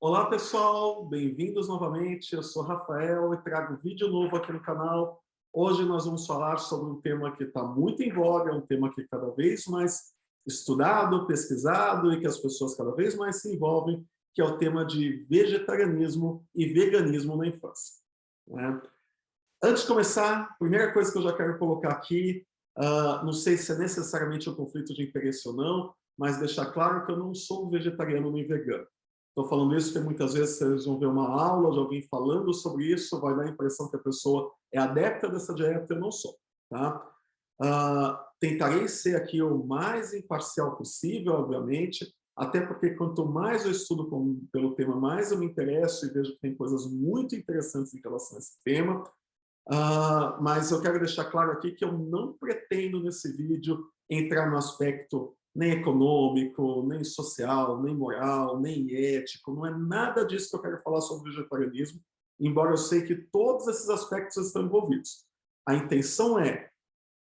Olá pessoal, bem-vindos novamente. Eu sou Rafael e trago vídeo novo aqui no canal. Hoje nós vamos falar sobre um tema que está muito em voga, é um tema que é cada vez mais estudado, pesquisado e que as pessoas cada vez mais se envolvem, que é o tema de vegetarianismo e veganismo na infância, né? Antes de começar, a primeira coisa que eu já quero colocar aqui, não sei se é necessariamente um conflito de interesse ou não, mas deixar claro que eu não sou vegetariano nem vegano. Estou falando isso porque muitas vezes vocês vão ver uma aula de alguém falando sobre isso, vai dar a impressão que a pessoa é adepta dessa dieta, eu não sou. Tá? Tentarei ser aqui o mais imparcial possível, obviamente, até porque quanto mais eu estudo pelo tema, mais eu me interesso e vejo que tem coisas muito interessantes em relação a esse tema. Mas eu quero deixar claro aqui que eu não pretendo nesse vídeo entrar no aspecto nem econômico, nem social, nem moral, nem ético. Não é nada disso que eu quero falar sobre vegetarianismo, embora eu sei que todos esses aspectos estão envolvidos. A intenção é,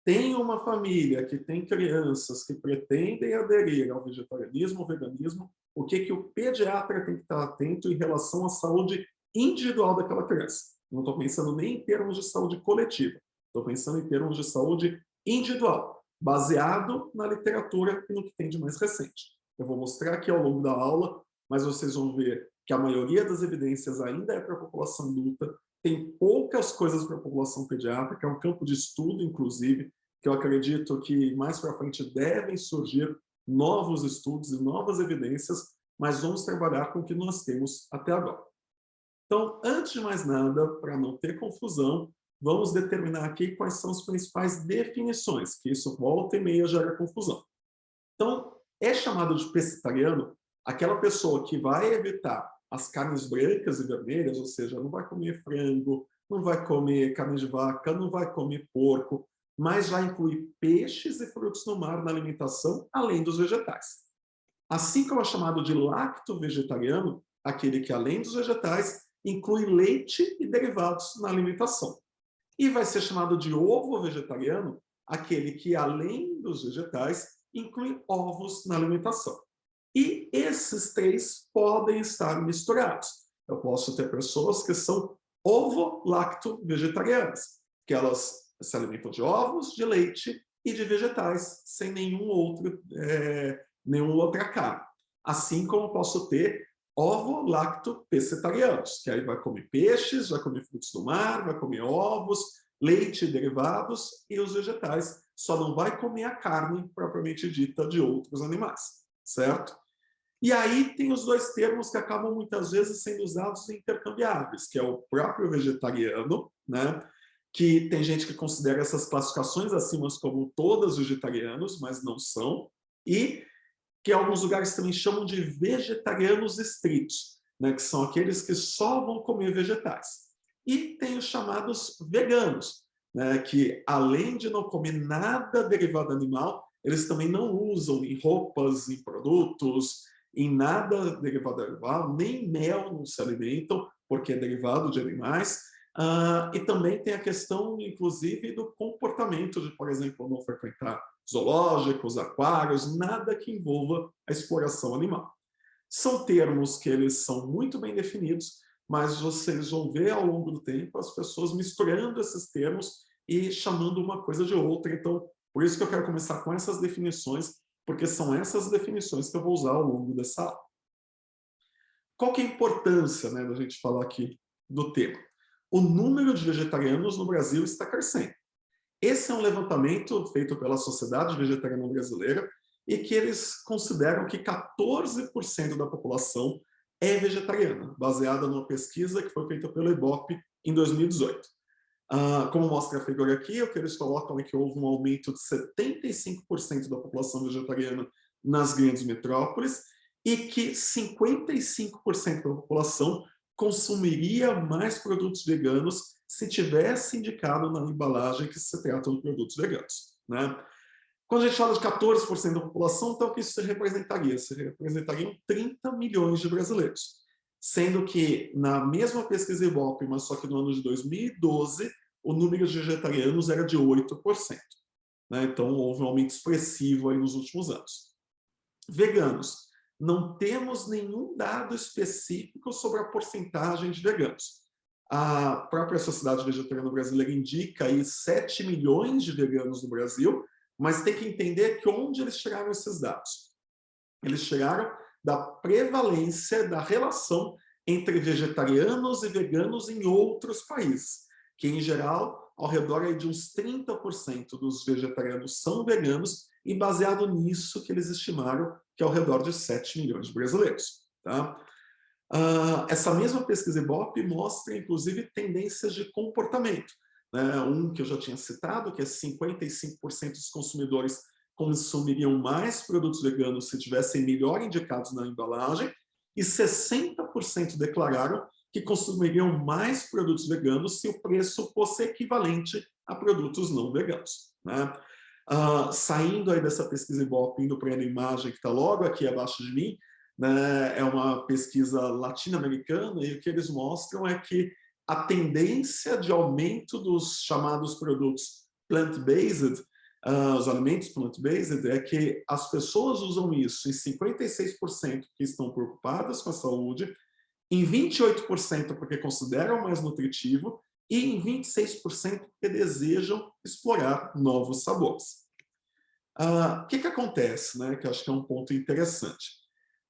tem uma família que tem crianças que pretendem aderir ao vegetarianismo ou veganismo, o que o pediatra tem que estar atento em relação à saúde individual daquela criança. Não estou pensando nem em termos de saúde coletiva, estou pensando em termos de saúde individual, baseado na literatura e no que tem de mais recente. Eu vou mostrar aqui ao longo da aula, mas vocês vão ver que a maioria das evidências ainda é para a população adulta, tem poucas coisas para a população pediátrica, é um campo de estudo, inclusive, que eu acredito que mais para frente devem surgir novos estudos e novas evidências, mas vamos trabalhar com o que nós temos até agora. Então, antes de mais nada, para não ter confusão, vamos determinar aqui quais são as principais definições, que isso volta e meia gera confusão. Então, é chamado de pescetariano aquela pessoa que vai evitar as carnes brancas e vermelhas, ou seja, não vai comer frango, não vai comer carne de vaca, não vai comer porco, mas já inclui peixes e frutos do mar na alimentação, além dos vegetais. Assim como é chamado de lacto-vegetariano, aquele que, além dos vegetais, inclui leite e derivados na alimentação. E vai ser chamado de ovo-vegetariano, aquele que, além dos vegetais, inclui ovos na alimentação. E esses três podem estar misturados. Eu posso ter pessoas que são ovo-lacto-vegetarianas, que elas se alimentam de ovos, de leite e de vegetais, sem nenhuma outra carne. Assim como eu posso ter ovo-lacto-pescetarianos, que aí vai comer peixes, vai comer frutos do mar, vai comer ovos, leite e derivados, e os vegetais só não vai comer a carne propriamente dita de outros animais, certo? E aí tem os dois termos que acabam muitas vezes sendo usados intercambiáveis, que é o próprio vegetariano, né? Que tem gente que considera essas classificações acima como todas vegetarianos, mas não são, e que alguns lugares também chamam de vegetarianos estritos, né? Que são aqueles que só vão comer vegetais. E tem os chamados veganos, né? Que além de não comer nada derivado animal, eles também não usam em roupas, em produtos, em nada derivado animal, nem mel não se alimentam, porque é derivado de animais. E também tem a questão, inclusive, do comportamento de, por exemplo, não frequentar zoológicos, aquários, nada que envolva a exploração animal. São termos que eles são muito bem definidos, mas vocês vão ver ao longo do tempo as pessoas misturando esses termos e chamando uma coisa de outra. Então, por isso que eu quero começar com essas definições, porque são essas definições que eu vou usar ao longo dessa aula. Qual que é a importância, né, da gente falar aqui do tema? O número de vegetarianos no Brasil está crescendo. Esse é um levantamento feito pela Sociedade Vegetariana Brasileira e que eles consideram que 14% da população é vegetariana, baseada numa pesquisa que foi feita pelo Ibope em 2018. Como mostra a figura aqui, o que eles colocam é que houve um aumento de 75% da população vegetariana nas grandes metrópoles e que 55% da população consumiria mais produtos veganos se tivesse indicado na embalagem que se trata de produtos veganos, né? Quando a gente fala de 14% da população, então o que isso representaria? Se representariam 30 milhões de brasileiros. Sendo que, na mesma pesquisa Ibope, mas só que no ano de 2012, o número de vegetarianos era de 8%. Né? Então, houve um aumento expressivo aí nos últimos anos. Veganos. não temos nenhum dado específico sobre a porcentagem de veganos. A própria Sociedade Vegetariana Brasileira indica aí 7 milhões de veganos no Brasil, mas tem que entender que onde eles tiraram esses dados. Eles tiraram da prevalência da relação entre vegetarianos e veganos em outros países, que em geral, ao redor aí de uns 30% dos vegetarianos são veganos, e baseado nisso que eles estimaram que é ao redor de 7 milhões de brasileiros. Tá? Essa mesma pesquisa Ibope mostra, inclusive, tendências de comportamento. Né? Um que eu já tinha citado, que é 55% dos consumidores consumiriam mais produtos veganos se tivessem melhor indicados na embalagem, e 60% declararam que consumiriam mais produtos veganos se o preço fosse equivalente a produtos não veganos. Né? Saindo aí dessa pesquisa Ibope, indo para a imagem que está logo aqui abaixo de mim, né, é uma pesquisa latino-americana, e o que eles mostram é que a tendência de aumento dos chamados produtos plant-based, os alimentos plant-based, é que as pessoas usam isso em 56% que estão preocupadas com a saúde, em 28% porque consideram mais nutritivo e em 26% porque desejam explorar novos sabores. O que acontece, né, que eu acho que é um ponto interessante.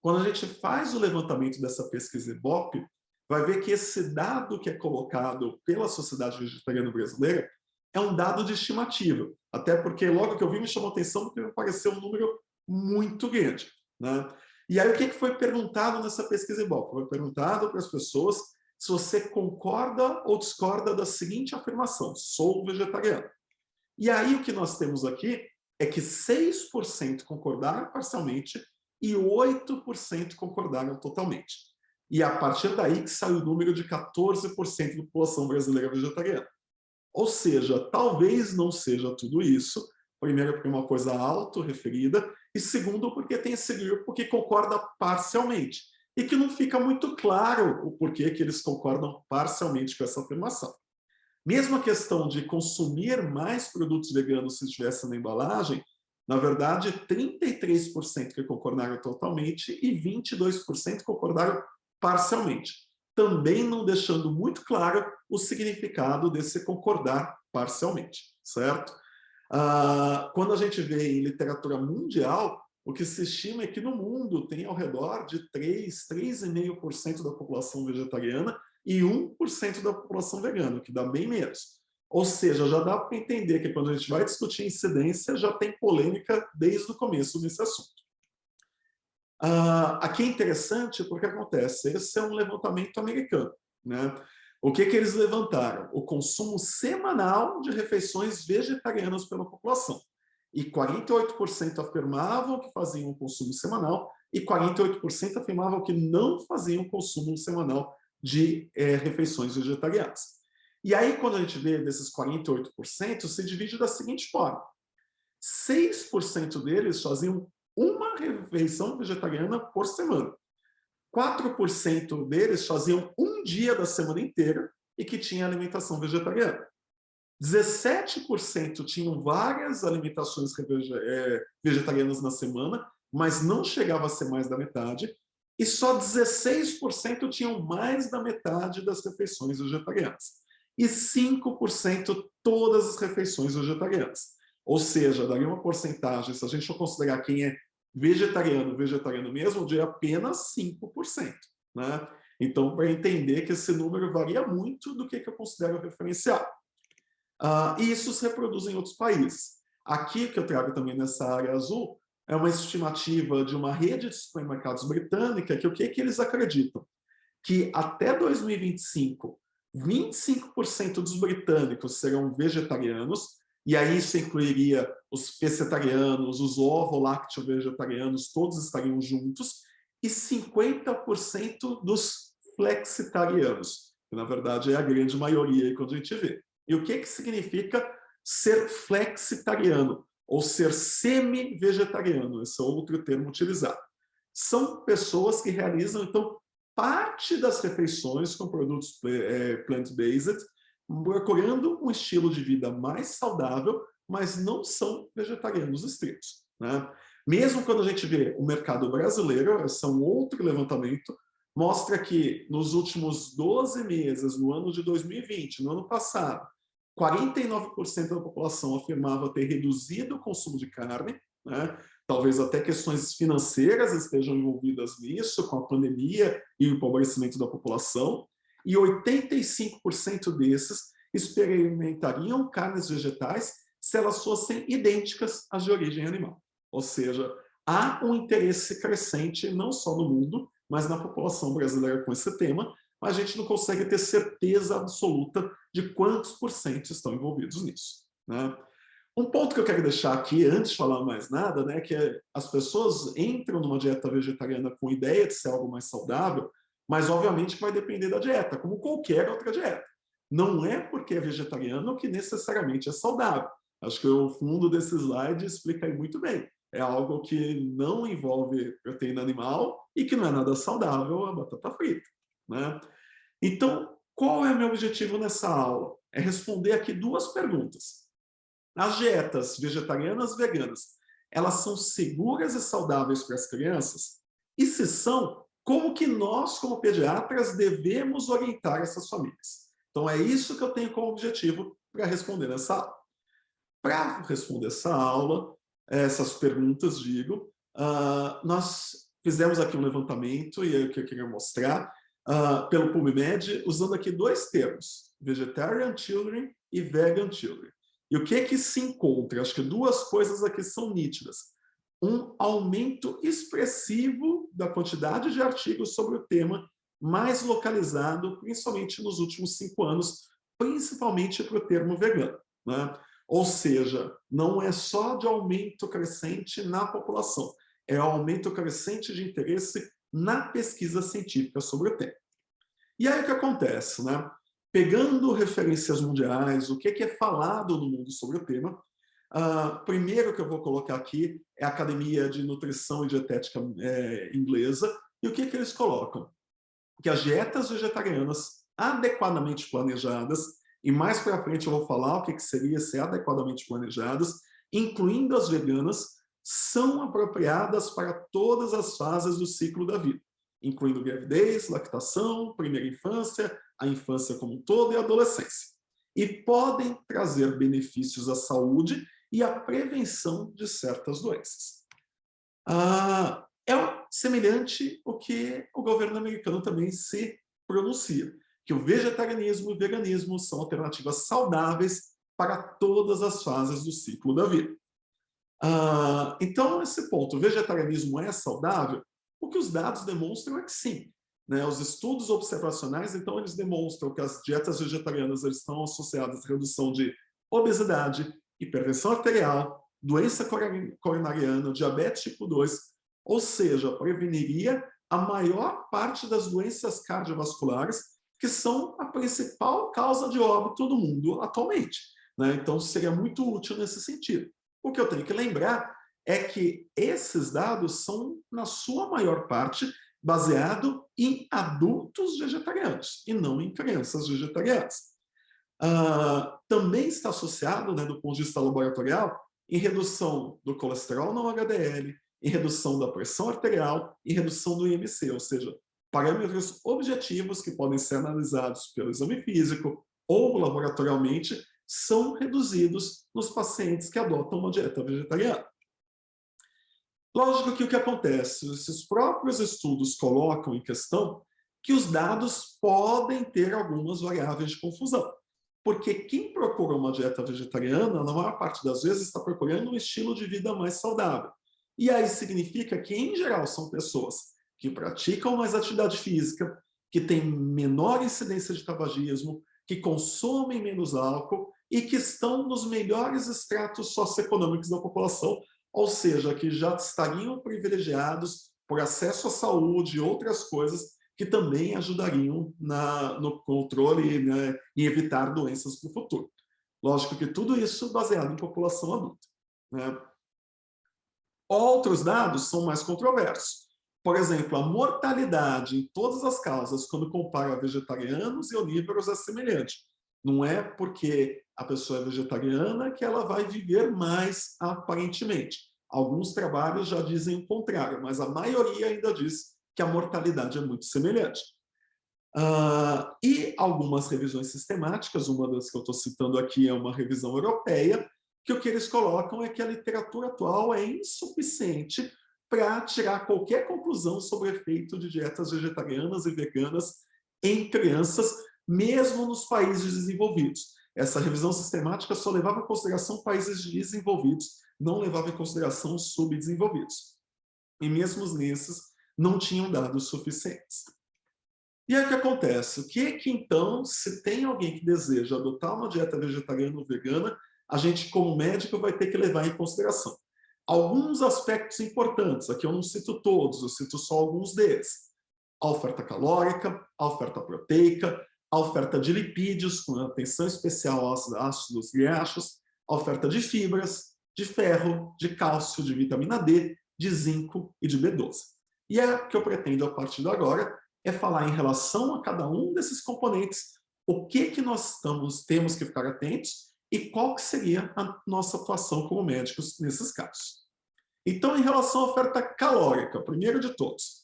Quando a gente faz o levantamento dessa pesquisa Ibope, vai ver que esse dado que é colocado pela Sociedade Vegetariana Brasileira é um dado de estimativa, até porque logo que eu vi me chamou a atenção porque me pareceu um número muito grande. Né? E aí o que foi perguntado nessa pesquisa Ibope? Foi perguntado para as pessoas se você concorda ou discorda da seguinte afirmação: sou vegetariano. E aí o que nós temos aqui é que 6% concordaram parcialmente e 8% concordaram totalmente. E a partir daí que saiu o número de 14% da população brasileira vegetariana. Ou seja, talvez não seja tudo isso, primeiro porque é uma coisa autorreferida, e segundo porque tem esse grupo que concorda parcialmente, e que não fica muito claro o porquê que eles concordam parcialmente com essa afirmação. Mesmo a questão de consumir mais produtos veganos se estivesse na embalagem, na verdade, 33% que concordaram totalmente e 22% concordaram parcialmente, também não deixando muito claro o significado desse concordar parcialmente, certo? Quando a gente vê em literatura mundial, o que se estima é que no mundo tem ao redor de 3,5% da população vegetariana e 1% da população vegana, que dá bem menos. Ou seja, já dá para entender que quando a gente vai discutir incidência, já tem polêmica desde o começo desse assunto. Aqui é interessante porque acontece, esse é um levantamento americano. Né? O que eles levantaram? O consumo semanal de refeições vegetarianas pela população. E 48% afirmavam que faziam um consumo semanal e 48% afirmavam que não faziam consumo semanal de refeições vegetarianas. E aí, quando a gente vê desses 48%, se divide da seguinte forma: 6% deles faziam uma refeição vegetariana por semana. 4% deles faziam um dia da semana inteira e que tinha alimentação vegetariana. 17% tinham várias alimentações vegetarianas na semana, mas não chegava a ser mais da metade. E só 16% tinham mais da metade das refeições vegetarianas. E 5% todas as refeições vegetarianas. Ou seja, daria uma porcentagem, se a gente for considerar quem é vegetariano mesmo, de apenas 5%. Né? Então, para entender que esse número varia muito do que eu considero referencial. E isso se reproduz em outros países. Aqui, que eu trago também nessa área azul, é uma estimativa de uma rede de supermercados britânica, que o que eles acreditam? Que até 2025, 25% dos britânicos serão vegetarianos, e aí isso incluiria os pescetarianos, os ovo-lácteo-vegetarianos, todos estariam juntos, e 50% dos flexitarianos, que na verdade é a grande maioria aí quando a gente vê. E o que significa ser flexitariano, ou ser semi-vegetariano? Esse é outro termo utilizado. São pessoas que realizam, então, parte das refeições com produtos plant-based, procurando um estilo de vida mais saudável, mas não são vegetarianos estritos. Né? Mesmo quando a gente vê o mercado brasileiro, esse é um outro levantamento, mostra que nos últimos 12 meses, no ano de 2020, no ano passado, 49% da população afirmava ter reduzido o consumo de carne, né? Talvez até questões financeiras estejam envolvidas nisso, com a pandemia e o empobrecimento da população, e 85% desses experimentariam carnes vegetais se elas fossem idênticas às de origem animal. Ou seja, há um interesse crescente, não só no mundo, mas na população brasileira com esse tema, mas a gente não consegue ter certeza absoluta de quantos por cento estão envolvidos nisso, né? Um ponto que eu quero deixar aqui, antes de falar mais nada, né, que as pessoas entram numa dieta vegetariana com a ideia de ser algo mais saudável, mas obviamente que vai depender da dieta, como qualquer outra dieta. Não é porque é vegetariano que necessariamente é saudável. Acho que o fundo desse slide explica aí muito bem. É algo que não envolve proteína animal e que não é nada saudável, a batata frita, né? Então, qual é o meu objetivo nessa aula? É responder aqui duas perguntas. As dietas vegetarianas e veganas, elas são seguras e saudáveis para as crianças? E se são, como que nós, como pediatras, devemos orientar essas famílias? Então, é isso que eu tenho como objetivo para responder nessa aula. Para responder essa aula, essas perguntas, digo, nós fizemos aqui um levantamento, e é o que eu queria mostrar, pelo PubMed, usando aqui dois termos, Vegetarian Children e Vegan Children. E o que é que se encontra? Acho que duas coisas aqui são nítidas. Um aumento expressivo da quantidade de artigos sobre o tema, mais localizado, principalmente nos últimos 5 anos, principalmente para o termo vegano, né? Ou seja, não é só de aumento crescente na população, é aumento crescente de interesse na pesquisa científica sobre o tema. E aí o que acontece, né? Pegando referências mundiais, o que é falado no mundo sobre o tema, primeiro que eu vou colocar aqui é a Academia de Nutrição e Dietética inglesa, e o que eles colocam? Que as dietas vegetarianas adequadamente planejadas, e mais para frente eu vou falar o que seria ser adequadamente planejadas, incluindo as veganas, são apropriadas para todas as fases do ciclo da vida, incluindo gravidez, lactação, primeira infância, a infância como um todo e a adolescência. E podem trazer benefícios à saúde e à prevenção de certas doenças. É semelhante ao que o governo americano também se pronuncia, que o vegetarianismo e o veganismo são alternativas saudáveis para todas as fases do ciclo da vida. Então, esse ponto, o vegetarianismo é saudável? O que os dados demonstram é que sim, né? Os estudos observacionais, então, eles demonstram que as dietas vegetarianas eles estão associadas à redução de obesidade, hipertensão arterial, doença coronariana, diabetes tipo 2, ou seja, preveniria a maior parte das doenças cardiovasculares, que são a principal causa de óbito do mundo atualmente, né? Então, seria muito útil nesse sentido. O que eu tenho que lembrar é que esses dados são, na sua maior parte, baseados em adultos vegetarianos e não em crianças vegetarianas. Também está associado, né, do ponto de vista laboratorial, em redução do colesterol não HDL, em redução da pressão arterial e redução do IMC, ou seja, parâmetros objetivos que podem ser analisados pelo exame físico ou laboratorialmente são reduzidos nos pacientes que adotam uma dieta vegetariana. Lógico que o que acontece, esses próprios estudos colocam em questão que os dados podem ter algumas variáveis de confusão. Porque quem procura uma dieta vegetariana, na maior parte das vezes, está procurando um estilo de vida mais saudável. E aí significa que, em geral, são pessoas que praticam mais atividade física, que têm menor incidência de tabagismo, que consomem menos álcool e que estão nos melhores estratos socioeconômicos da população, ou seja, que já estariam privilegiados por acesso à saúde e outras coisas que também ajudariam no controle, né, e evitar doenças para o futuro. Lógico que tudo isso baseado em população adulta, né? Outros dados são mais controversos. Por exemplo, a mortalidade em todas as causas, quando compara vegetarianos e onívoros, é semelhante. Não é porque a pessoa é vegetariana que ela vai viver mais aparentemente. Alguns trabalhos já dizem o contrário, mas a maioria ainda diz que a mortalidade é muito semelhante. E algumas revisões sistemáticas, uma das que eu estou citando aqui é uma revisão europeia, que o que eles colocam é que a literatura atual é insuficiente para tirar qualquer conclusão sobre o efeito de dietas vegetarianas e veganas em crianças, mesmo nos países desenvolvidos. Essa revisão sistemática só levava em consideração países desenvolvidos, não levava em consideração subdesenvolvidos. E mesmo nesses, não tinham dados suficientes. E aí o que acontece? O que então, se tem alguém que deseja adotar uma dieta vegetariana ou vegana, a gente, como médico, vai ter que levar em consideração alguns aspectos importantes. Aqui eu não cito todos, eu cito só alguns deles. A oferta calórica, a oferta proteica, a oferta de lipídios, com atenção especial aos ácidos graxos, a oferta de fibras, de ferro, de cálcio, de vitamina D, de zinco e de B12. E é o que eu pretendo, a partir de agora, é falar em relação a cada um desses componentes, o que nós temos que ficar atentos e qual que seria a nossa atuação como médicos nesses casos. Então, em relação à oferta calórica, primeiro de todos,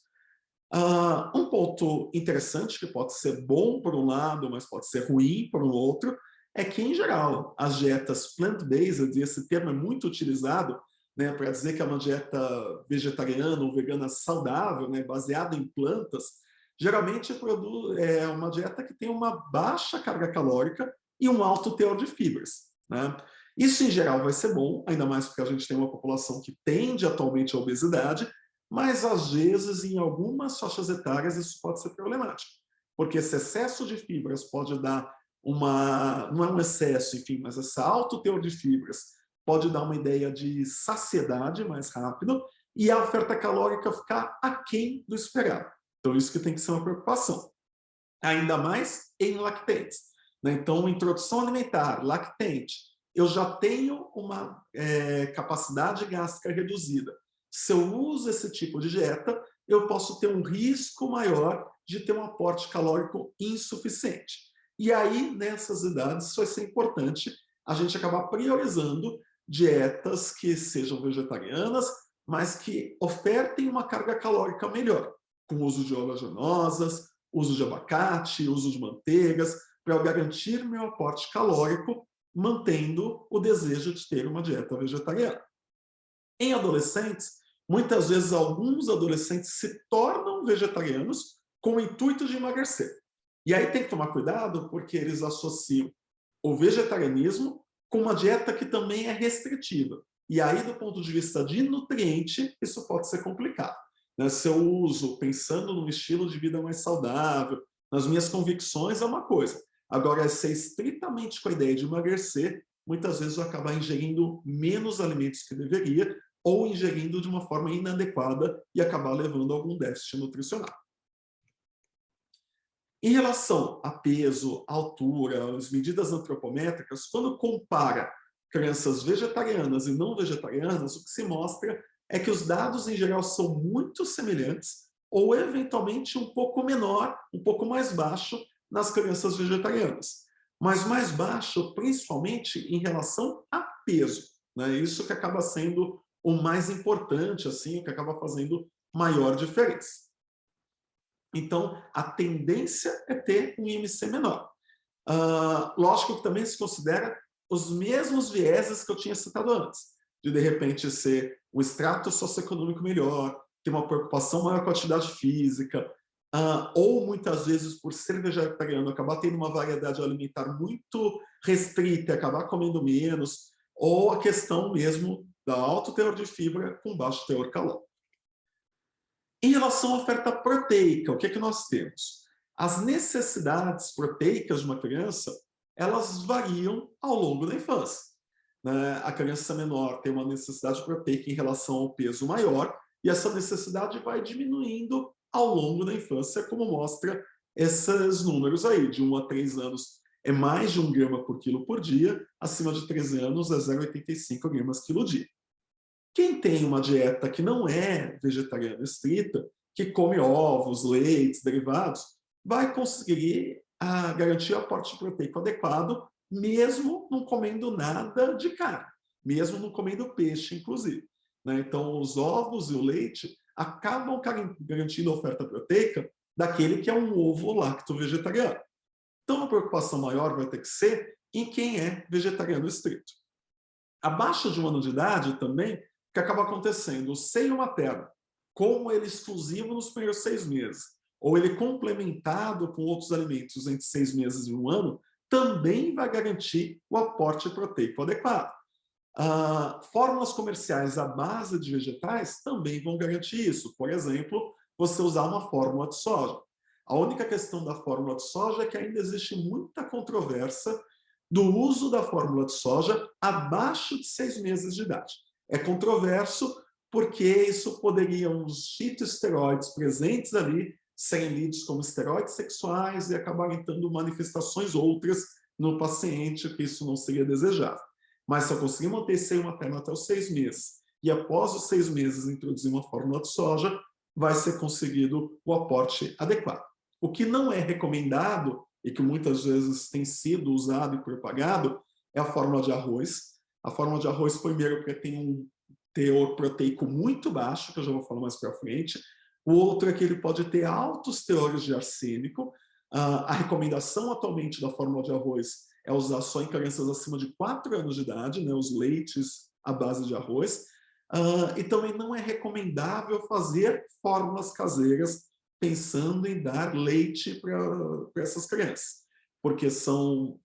um ponto interessante, que pode ser bom por um lado, mas pode ser ruim por um outro, é que, em geral, as dietas plant-based, e esse termo é muito utilizado, né, para dizer que é uma dieta vegetariana ou vegana saudável, né, baseada em plantas, geralmente é uma dieta que tem uma baixa carga calórica e um alto teor de fibras, né? Isso, em geral, vai ser bom, ainda mais porque a gente tem uma população que tende atualmente à obesidade, mas, às vezes, em algumas faixas etárias, isso pode ser problemático, porque esse excesso de fibras pode dar não é um excesso, enfim, mas esse alto teor de fibras pode dar uma ideia de saciedade mais rápido e a oferta calórica ficar aquém do esperado. Então, isso que tem que ser uma preocupação. Ainda mais em lactentes, né? Então, introdução alimentar, lactente, eu já tenho uma capacidade gástrica reduzida. Se eu uso esse tipo de dieta, eu posso ter um risco maior de ter um aporte calórico insuficiente. E aí, nessas idades, vai ser importante a gente acabar priorizando dietas que sejam vegetarianas, mas que ofertem uma carga calórica melhor, com uso de oleaginosas, uso de abacate, uso de manteigas, para eu garantir meu aporte calórico, mantendo o desejo de ter uma dieta vegetariana. Em adolescentes, muitas vezes alguns adolescentes se tornam vegetarianos com o intuito de emagrecer. E aí tem que tomar cuidado, porque eles associam o vegetarianismo com uma dieta que também é restritiva. E aí, do ponto de vista de nutriente, isso pode ser complicado. Se eu uso pensando num estilo de vida mais saudável, nas minhas convicções, é uma coisa. Agora, ser estritamente com a ideia de emagrecer, muitas vezes eu acabar ingerindo menos alimentos que deveria ou ingerindo de uma forma inadequada e acabar levando a algum déficit nutricional. Em relação a peso, altura, as medidas antropométricas, quando compara crianças vegetarianas e não vegetarianas, o que se mostra é que os dados, em geral, são muito semelhantes ou, eventualmente, um pouco menor, um pouco mais baixo nas crianças vegetarianas. Mas mais baixo, principalmente, em relação a peso, né? Isso que acaba sendo o mais importante, assim, o que acaba fazendo maior diferença. Então, a tendência é ter um IMC menor. Lógico que também se considera os mesmos vieses que eu tinha citado antes, de repente, ser um extrato socioeconômico melhor, ter uma preocupação maior com a atividade física, ou muitas vezes, por ser vegetariano, acabar tendo uma variedade alimentar muito restrita, acabar comendo menos, ou a questão mesmo da alto teor de fibra com baixo teor calórico. Em relação à oferta proteica, o que nós temos? As necessidades proteicas de uma criança, elas variam ao longo da infância, né? A criança menor tem uma necessidade proteica em relação ao peso maior, e essa necessidade vai diminuindo ao longo da infância, como mostra esses números aí, de 1 a 3 anos é mais de 1 grama por quilo por dia, acima de 13 anos é 0,85 gramas quilo dia. Quem tem uma dieta que não é vegetariana estrita, que come ovos, leites, derivados, vai conseguir garantir o aporte proteico adequado, mesmo não comendo nada de carne, mesmo não comendo peixe, inclusive. né? Então, os ovos e o leite acabam garantindo a oferta proteica daquele que é um ovo lacto-vegetariano. Então, a preocupação maior vai ter que ser em quem é vegetariano estrito. Abaixo de 1 ano de idade, também, o que acaba acontecendo? O seio materno, como ele exclusivo nos primeiros 6 meses, ou ele complementado com outros alimentos entre 6 meses e 1 ano, também vai garantir o aporte proteico adequado. Fórmulas comerciais à base de vegetais também vão garantir isso. Por exemplo, você usar uma fórmula de soja. A única questão da fórmula de soja é que ainda existe muita controvérsia do uso da fórmula de soja abaixo de 6 meses de idade. É controverso porque isso poderia, os fitoesteroides presentes ali, serem lidos como esteroides sexuais e acabarem tendo manifestações outras no paciente, que isso não seria desejável. Mas se eu conseguir manter seio materno até os 6 meses, e após os 6 meses introduzir uma fórmula de soja, vai ser conseguido o aporte adequado. O que não é recomendado, e que muitas vezes tem sido usado e propagado, é a fórmula de arroz. A fórmula de arroz, primeiro, porque tem um teor proteico muito baixo, que eu já vou falar mais para frente. O outro é que ele pode ter altos teores de arsênico. A recomendação atualmente da fórmula de arroz é usar só em crianças acima de 4 anos de idade, né, os leites à base de arroz. E também não é recomendável fazer fórmulas caseiras pensando em dar leite para essas crianças, porque são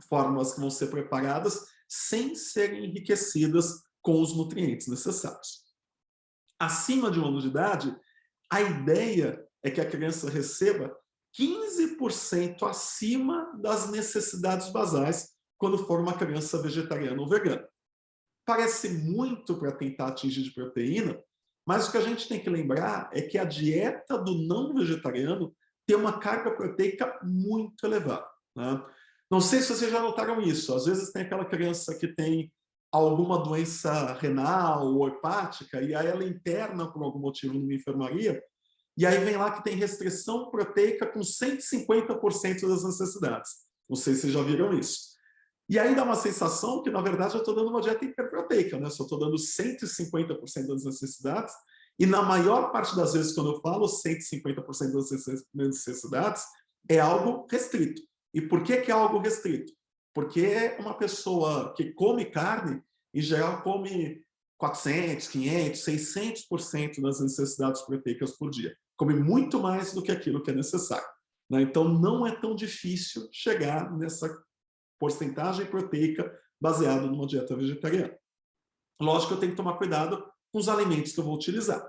fórmulas que vão ser preparadas sem serem enriquecidas com os nutrientes necessários. Acima de 1 ano de idade, a ideia é que a criança receba 15% acima das necessidades basais quando for uma criança vegetariana ou vegana. Parece muito para tentar atingir de proteína, mas o que a gente tem que lembrar é que a dieta do não vegetariano tem uma carga proteica muito elevada, né? Não sei se vocês já notaram isso. Às vezes tem aquela criança que tem alguma doença renal ou hepática e aí ela interna por algum motivo numa enfermaria e aí vem lá que tem restrição proteica com 150% das necessidades. Não sei se vocês já viram isso. E aí dá uma sensação que, na verdade, eu estou dando uma dieta hiperproteica, né? Só estou dando 150% das necessidades, e na maior parte das vezes, quando eu falo 150% das necessidades, é algo restrito. E por que é algo restrito? Porque uma pessoa que come carne, em geral, come 400, 500, 600% das necessidades proteicas por dia. Come muito mais do que aquilo que é necessário, né? Então, não é tão difícil chegar nessa porcentagem proteica baseada numa dieta vegetariana. Lógico que eu tenho que tomar cuidado com os alimentos que eu vou utilizar.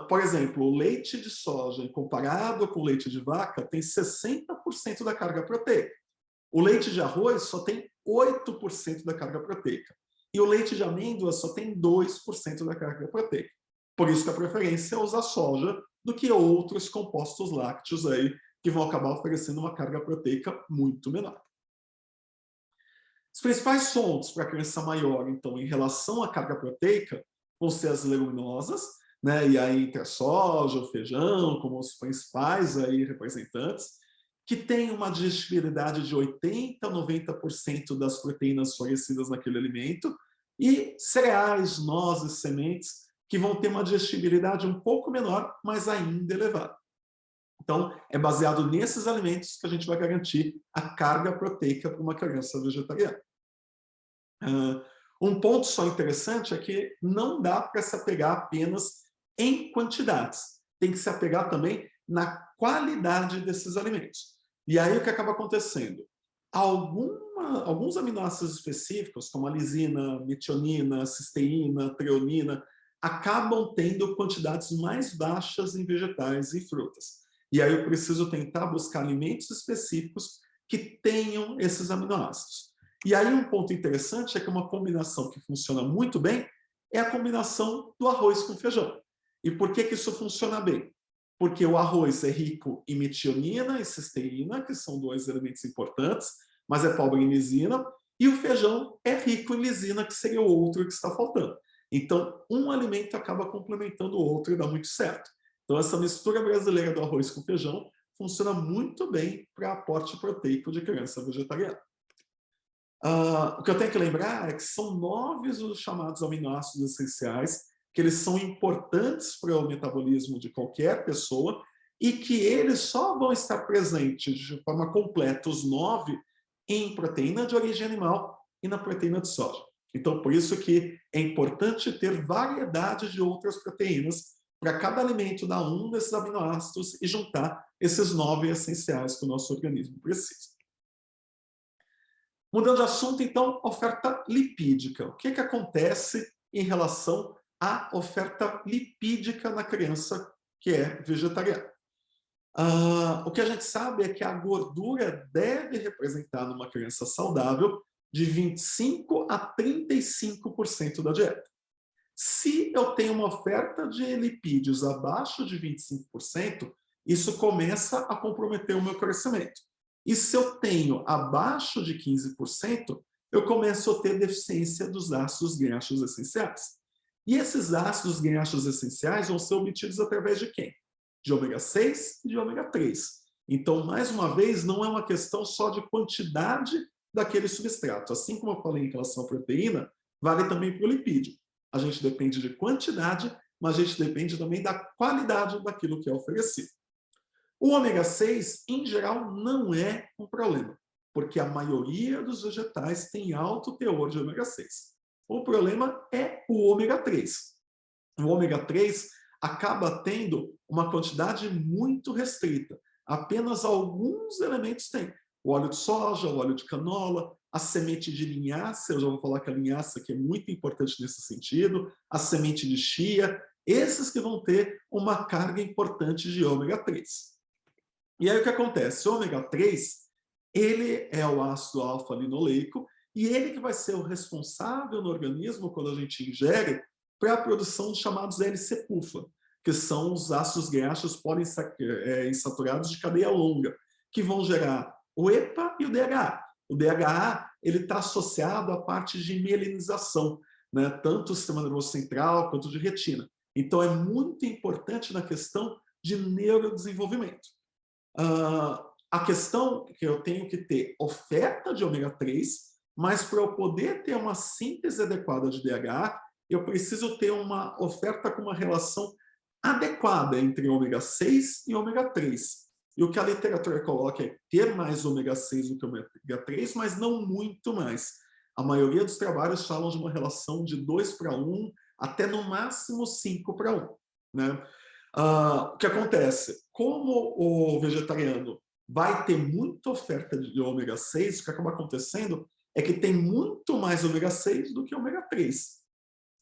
Por exemplo, o leite de soja, comparado com o leite de vaca, tem 60% da carga proteica. O leite de arroz só tem 8% da carga proteica. E o leite de amêndoa só tem 2% da carga proteica. Por isso que a preferência é usar soja do que outros compostos lácteos aí, que vão acabar oferecendo uma carga proteica muito menor. As principais fontes para a criança maior, então, em relação à carga proteica, vão ser as leguminosas, né? E aí entre a soja, o feijão, como os principais aí representantes, que tem uma digestibilidade de 80% a 90% das proteínas fornecidas naquele alimento, e cereais, nozes, sementes, que vão ter uma digestibilidade um pouco menor, mas ainda elevada. Então, é baseado nesses alimentos que a gente vai garantir a carga proteica para uma criança vegetariana. Um ponto só interessante é que não dá para se apegar apenas em quantidades. Tem que se apegar também na qualidade desses alimentos. E aí o que acaba acontecendo? Alguns aminoácidos específicos, como a lisina, metionina, cisteína, treonina, acabam tendo quantidades mais baixas em vegetais e frutas. E aí eu preciso tentar buscar alimentos específicos que tenham esses aminoácidos. E aí um ponto interessante é que uma combinação que funciona muito bem é a combinação do arroz com feijão. E por que isso funciona bem? Porque o arroz é rico em metionina e cisteína, que são 2 elementos importantes, mas é pobre em lisina, e o feijão é rico em lisina, que seria o outro que está faltando. Então, um alimento acaba complementando o outro e dá muito certo. Então, essa mistura brasileira do arroz com feijão funciona muito bem para aporte proteico de criança vegetariana. O que eu tenho que lembrar é que são 9 os chamados aminoácidos essenciais, que eles são importantes para o metabolismo de qualquer pessoa e que eles só vão estar presentes de forma completa, os 9, em proteína de origem animal e na proteína de soja. Então, por isso que é importante ter variedade de outras proteínas para cada alimento dar um desses aminoácidos e juntar esses 9 essenciais que o nosso organismo precisa. Mudando de assunto, então, oferta lipídica. O que acontece em relação à oferta lipídica na criança que é vegetariana? O que a gente sabe é que a gordura deve representar, numa criança saudável, de 25% a 35% da dieta. Se eu tenho uma oferta de lipídios abaixo de 25%, isso começa a comprometer o meu crescimento. E se eu tenho abaixo de 15%, eu começo a ter deficiência dos ácidos graxos essenciais. E esses ácidos graxos essenciais vão ser obtidos através de quem? De ômega 6 e de ômega 3. Então, mais uma vez, não é uma questão só de quantidade daquele substrato. Assim como eu falei em relação à proteína, vale também para o lipídio. A gente depende de quantidade, mas a gente depende também da qualidade daquilo que é oferecido. O ômega 6, em geral, não é um problema, porque a maioria dos vegetais tem alto teor de ômega 6. O problema é o ômega 3. O ômega 3 acaba tendo uma quantidade muito restrita. Apenas alguns elementos têm. O óleo de soja, o óleo de canola, a semente de linhaça, eu já vou falar que a linhaça que é muito importante nesse sentido, a semente de chia, esses que vão ter uma carga importante de ômega 3. E aí o que acontece? O ômega 3, ele é o ácido alfa-linoleico e ele que vai ser o responsável no organismo, quando a gente ingere, para a produção de chamados LC-PUFA, que são os ácidos graxos poliinsaturados de cadeia longa, que vão gerar o EPA e o DHA. O DHA está associado à parte de mielinização, né? Tanto o sistema nervoso central quanto de retina. Então, é muito importante na questão de neurodesenvolvimento. A questão que eu tenho que ter oferta de ômega 3, mas para eu poder ter uma síntese adequada de DHA, eu preciso ter uma oferta com uma relação adequada entre ômega 6 e ômega 3. E o que a literatura coloca é ter mais ômega 6 do que ômega 3, mas não muito mais. A maioria dos trabalhos falam de uma relação de 2:1, até no máximo 5:1. Né? O que acontece? Como o vegetariano vai ter muita oferta de ômega 6, o que acaba acontecendo é que tem muito mais ômega 6 do que ômega 3.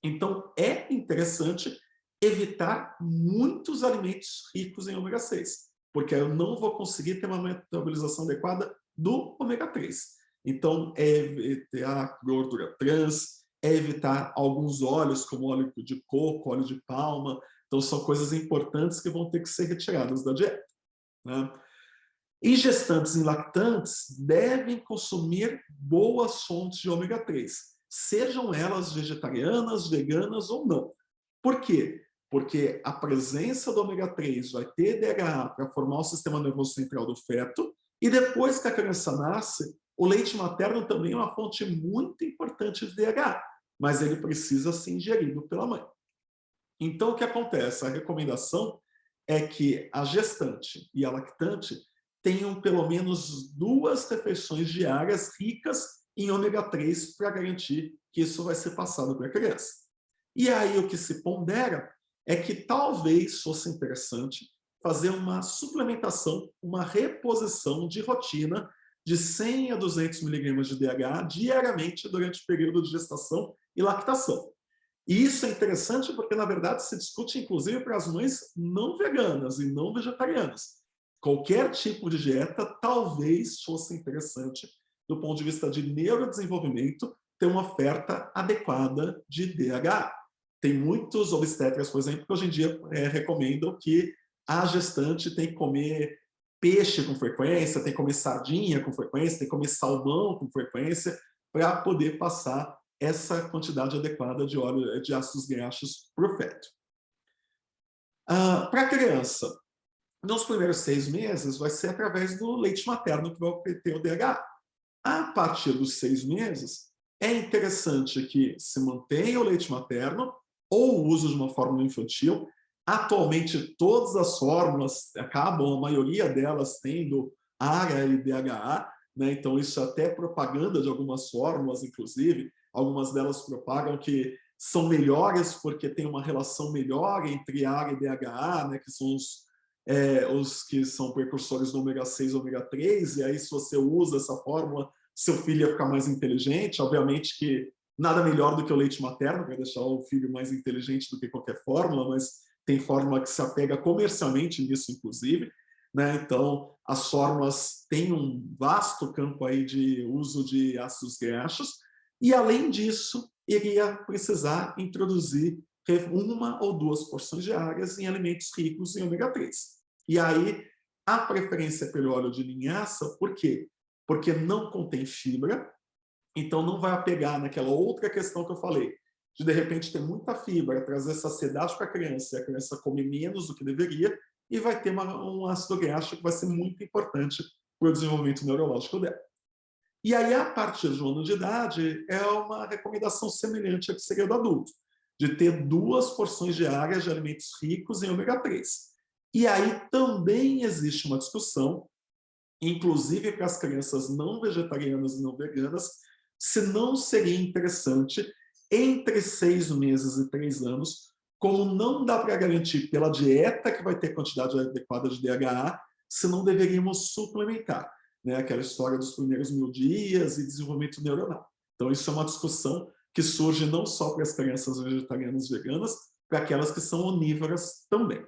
Então, é interessante evitar muitos alimentos ricos em ômega 6, porque eu não vou conseguir ter uma metabolização adequada do ômega 3. Então, é evitar gordura trans, é evitar alguns óleos, como óleo de coco, óleo de palma. Então, são coisas importantes que vão ter que ser retiradas da dieta. Né? E gestantes e lactantes devem consumir boas fontes de ômega 3, sejam elas vegetarianas, veganas ou não. Por quê? Porque a presença do ômega 3 vai ter DHA para formar o sistema nervoso central do feto, e depois que a criança nasce, o leite materno também é uma fonte muito importante de DHA, mas ele precisa ser ingerido pela mãe. Então, o que acontece? A recomendação é que a gestante e a lactante tenham pelo menos 2 refeições diárias ricas em ômega 3 para garantir que isso vai ser passado para a criança. E aí o que se pondera é que talvez fosse interessante fazer uma suplementação, uma reposição de rotina de 100 a 200 miligramas de DHA diariamente durante o período de gestação e lactação. E isso é interessante porque, na verdade, se discute inclusive para as mães não veganas e não vegetarianas. Qualquer tipo de dieta talvez fosse interessante, do ponto de vista de neurodesenvolvimento, ter uma oferta adequada de DHA. Tem muitos obstetras, por exemplo, que hoje em dia recomendam que a gestante tem que comer peixe com frequência, tem que comer sardinha com frequência, tem que comer salmão com frequência, para poder passar essa quantidade adequada de óleo de ácidos graxos para o feto. Para a criança, nos primeiros 6 meses, vai ser através do leite materno que vai obter o DHA. A partir dos 6 meses, é interessante que se mantenha o leite materno ou o uso de uma fórmula infantil. Atualmente, todas as fórmulas acabam, a maioria delas tendo ARA e DHA, né? Então isso é até propaganda de algumas fórmulas, inclusive. Algumas delas propagam que são melhores porque tem uma relação melhor entre ARA e DHA, né? Que são os que são precursores do ômega 6 e ômega 3, e aí se você usa essa fórmula, seu filho ia ficar mais inteligente. Obviamente que nada melhor do que o leite materno para deixar o filho mais inteligente do que qualquer fórmula, mas tem fórmula que se apega comercialmente nisso, inclusive, né? Então, as fórmulas têm um vasto campo aí de uso de ácidos graxos, e além disso, iria precisar introduzir uma ou duas porções diárias em alimentos ricos em ômega 3. E aí, a preferência pelo óleo de linhaça, por quê? Porque não contém fibra, então não vai apegar naquela outra questão que eu falei, de repente ter muita fibra, trazer saciedade para a criança, e a criança come menos do que deveria, e vai ter um ácido graxo que vai ser muito importante para o desenvolvimento neurológico dela. E aí, a partir de 1 ano de idade, é uma recomendação semelhante à que seria do adulto, de ter 2 porções diárias de alimentos ricos em ômega 3. E aí também existe uma discussão, inclusive para as crianças não vegetarianas e não veganas, se não seria interessante, entre 6 meses e 3 anos, como não dá para garantir pela dieta que vai ter quantidade adequada de DHA, se não deveríamos suplementar, né? Aquela história dos primeiros 1000 dias e desenvolvimento neuronal. Então, isso é uma discussão que surge não só para as crianças vegetarianas e veganas, para aquelas que são onívoras também.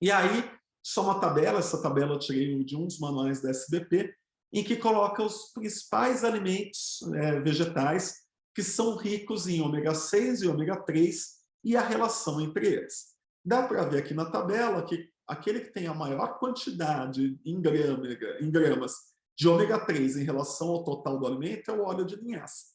E aí, só uma tabela, essa tabela eu tirei de um dos manuais da SBP, em que coloca os principais alimentos vegetais que são ricos em ômega 6 e ômega 3 e a relação entre eles. Dá para ver aqui na tabela que aquele que tem a maior quantidade em gramas de ômega 3 em relação ao total do alimento é o óleo de linhaça.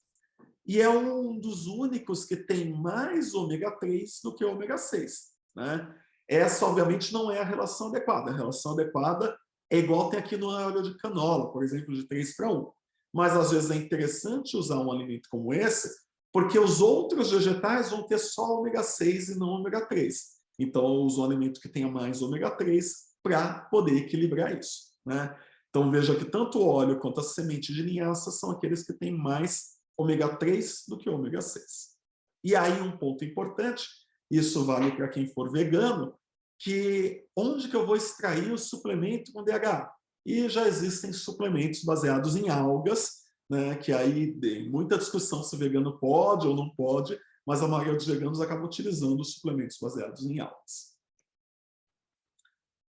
E é um dos únicos que tem mais ômega 3 do que ômega 6, né? Essa, obviamente, não é a relação adequada. A relação adequada é igual tem aqui no óleo de canola, por exemplo, de 3:1. Mas, às vezes, é interessante usar um alimento como esse, porque os outros vegetais vão ter só ômega 6 e não ômega 3. Então, eu uso um alimento que tenha mais ômega 3 para poder equilibrar isso, né? Então, veja que tanto o óleo quanto a semente de linhaça são aqueles que têm mais ômega 3 do que ômega 6. E aí, um ponto importante, isso vale para quem for vegano, que onde que eu vou extrair o suplemento com DHA? E já existem suplementos baseados em algas, né, que aí tem muita discussão se vegano pode ou não pode, mas a maioria dos veganos acaba utilizando suplementos baseados em algas.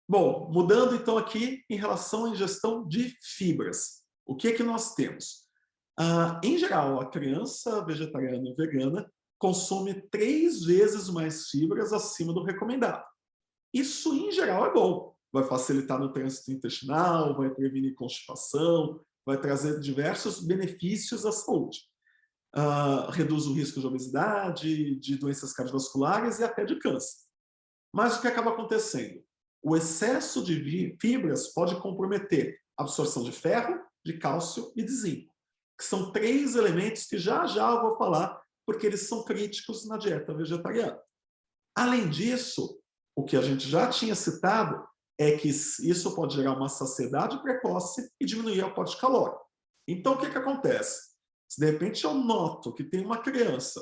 Bom, mudando então aqui em relação à ingestão de fibras. O que é que nós temos? Em geral, a criança vegetariana e vegana consome 3 vezes mais fibras acima do recomendado. Isso, em geral, é bom. Vai facilitar no trânsito intestinal, vai prevenir constipação, vai trazer diversos benefícios à saúde. Reduz o risco de obesidade, de doenças cardiovasculares e até de câncer. Mas o que acaba acontecendo? O excesso de fibras pode comprometer a absorção de ferro, de cálcio e de zinco, que são 3 elementos que já já eu vou falar, porque eles são críticos na dieta vegetariana. Além disso, o que a gente já tinha citado é que isso pode gerar uma saciedade precoce e diminuir o aporte calórico. Então, o que acontece? Se de repente eu noto que tem uma criança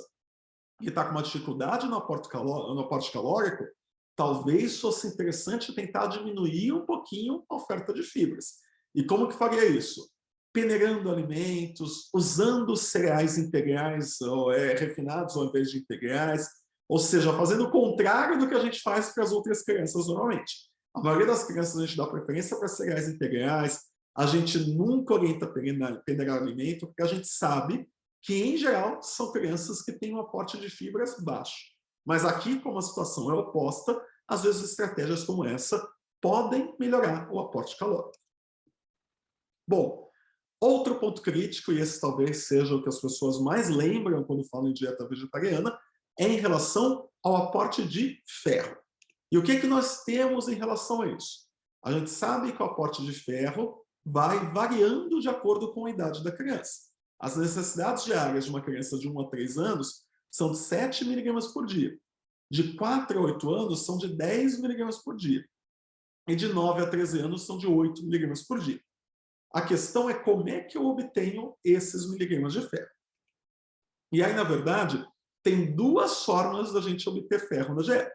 que está com uma dificuldade no aporte calórico, talvez fosse interessante tentar diminuir um pouquinho a oferta de fibras. E como que faria isso? Peneirando alimentos, usando cereais integrais refinados ao invés de integrais, ou seja, fazendo o contrário do que a gente faz para as outras crianças normalmente. A maioria das crianças a gente dá preferência para cereais integrais, a gente nunca orienta a peneirar alimento, porque a gente sabe que, em geral, são crianças que têm um aporte de fibras baixo. Mas aqui, como a situação é oposta, às vezes estratégias como essa podem melhorar o aporte calórico. Bom, outro ponto crítico, e esse talvez seja o que as pessoas mais lembram quando falam em dieta vegetariana, é em relação ao aporte de ferro. E o que nós temos em relação a isso? A gente sabe que o aporte de ferro vai variando de acordo com a idade da criança. As necessidades diárias de uma criança de 1 a 3 anos são de 7 miligramas por dia. De 4 a 8 anos são de 10 miligramas por dia. E de 9 a 13 anos são de 8 miligramas por dia. A questão é como é que eu obtenho esses miligramas de ferro. E aí, na verdade, tem duas formas da gente obter ferro na dieta.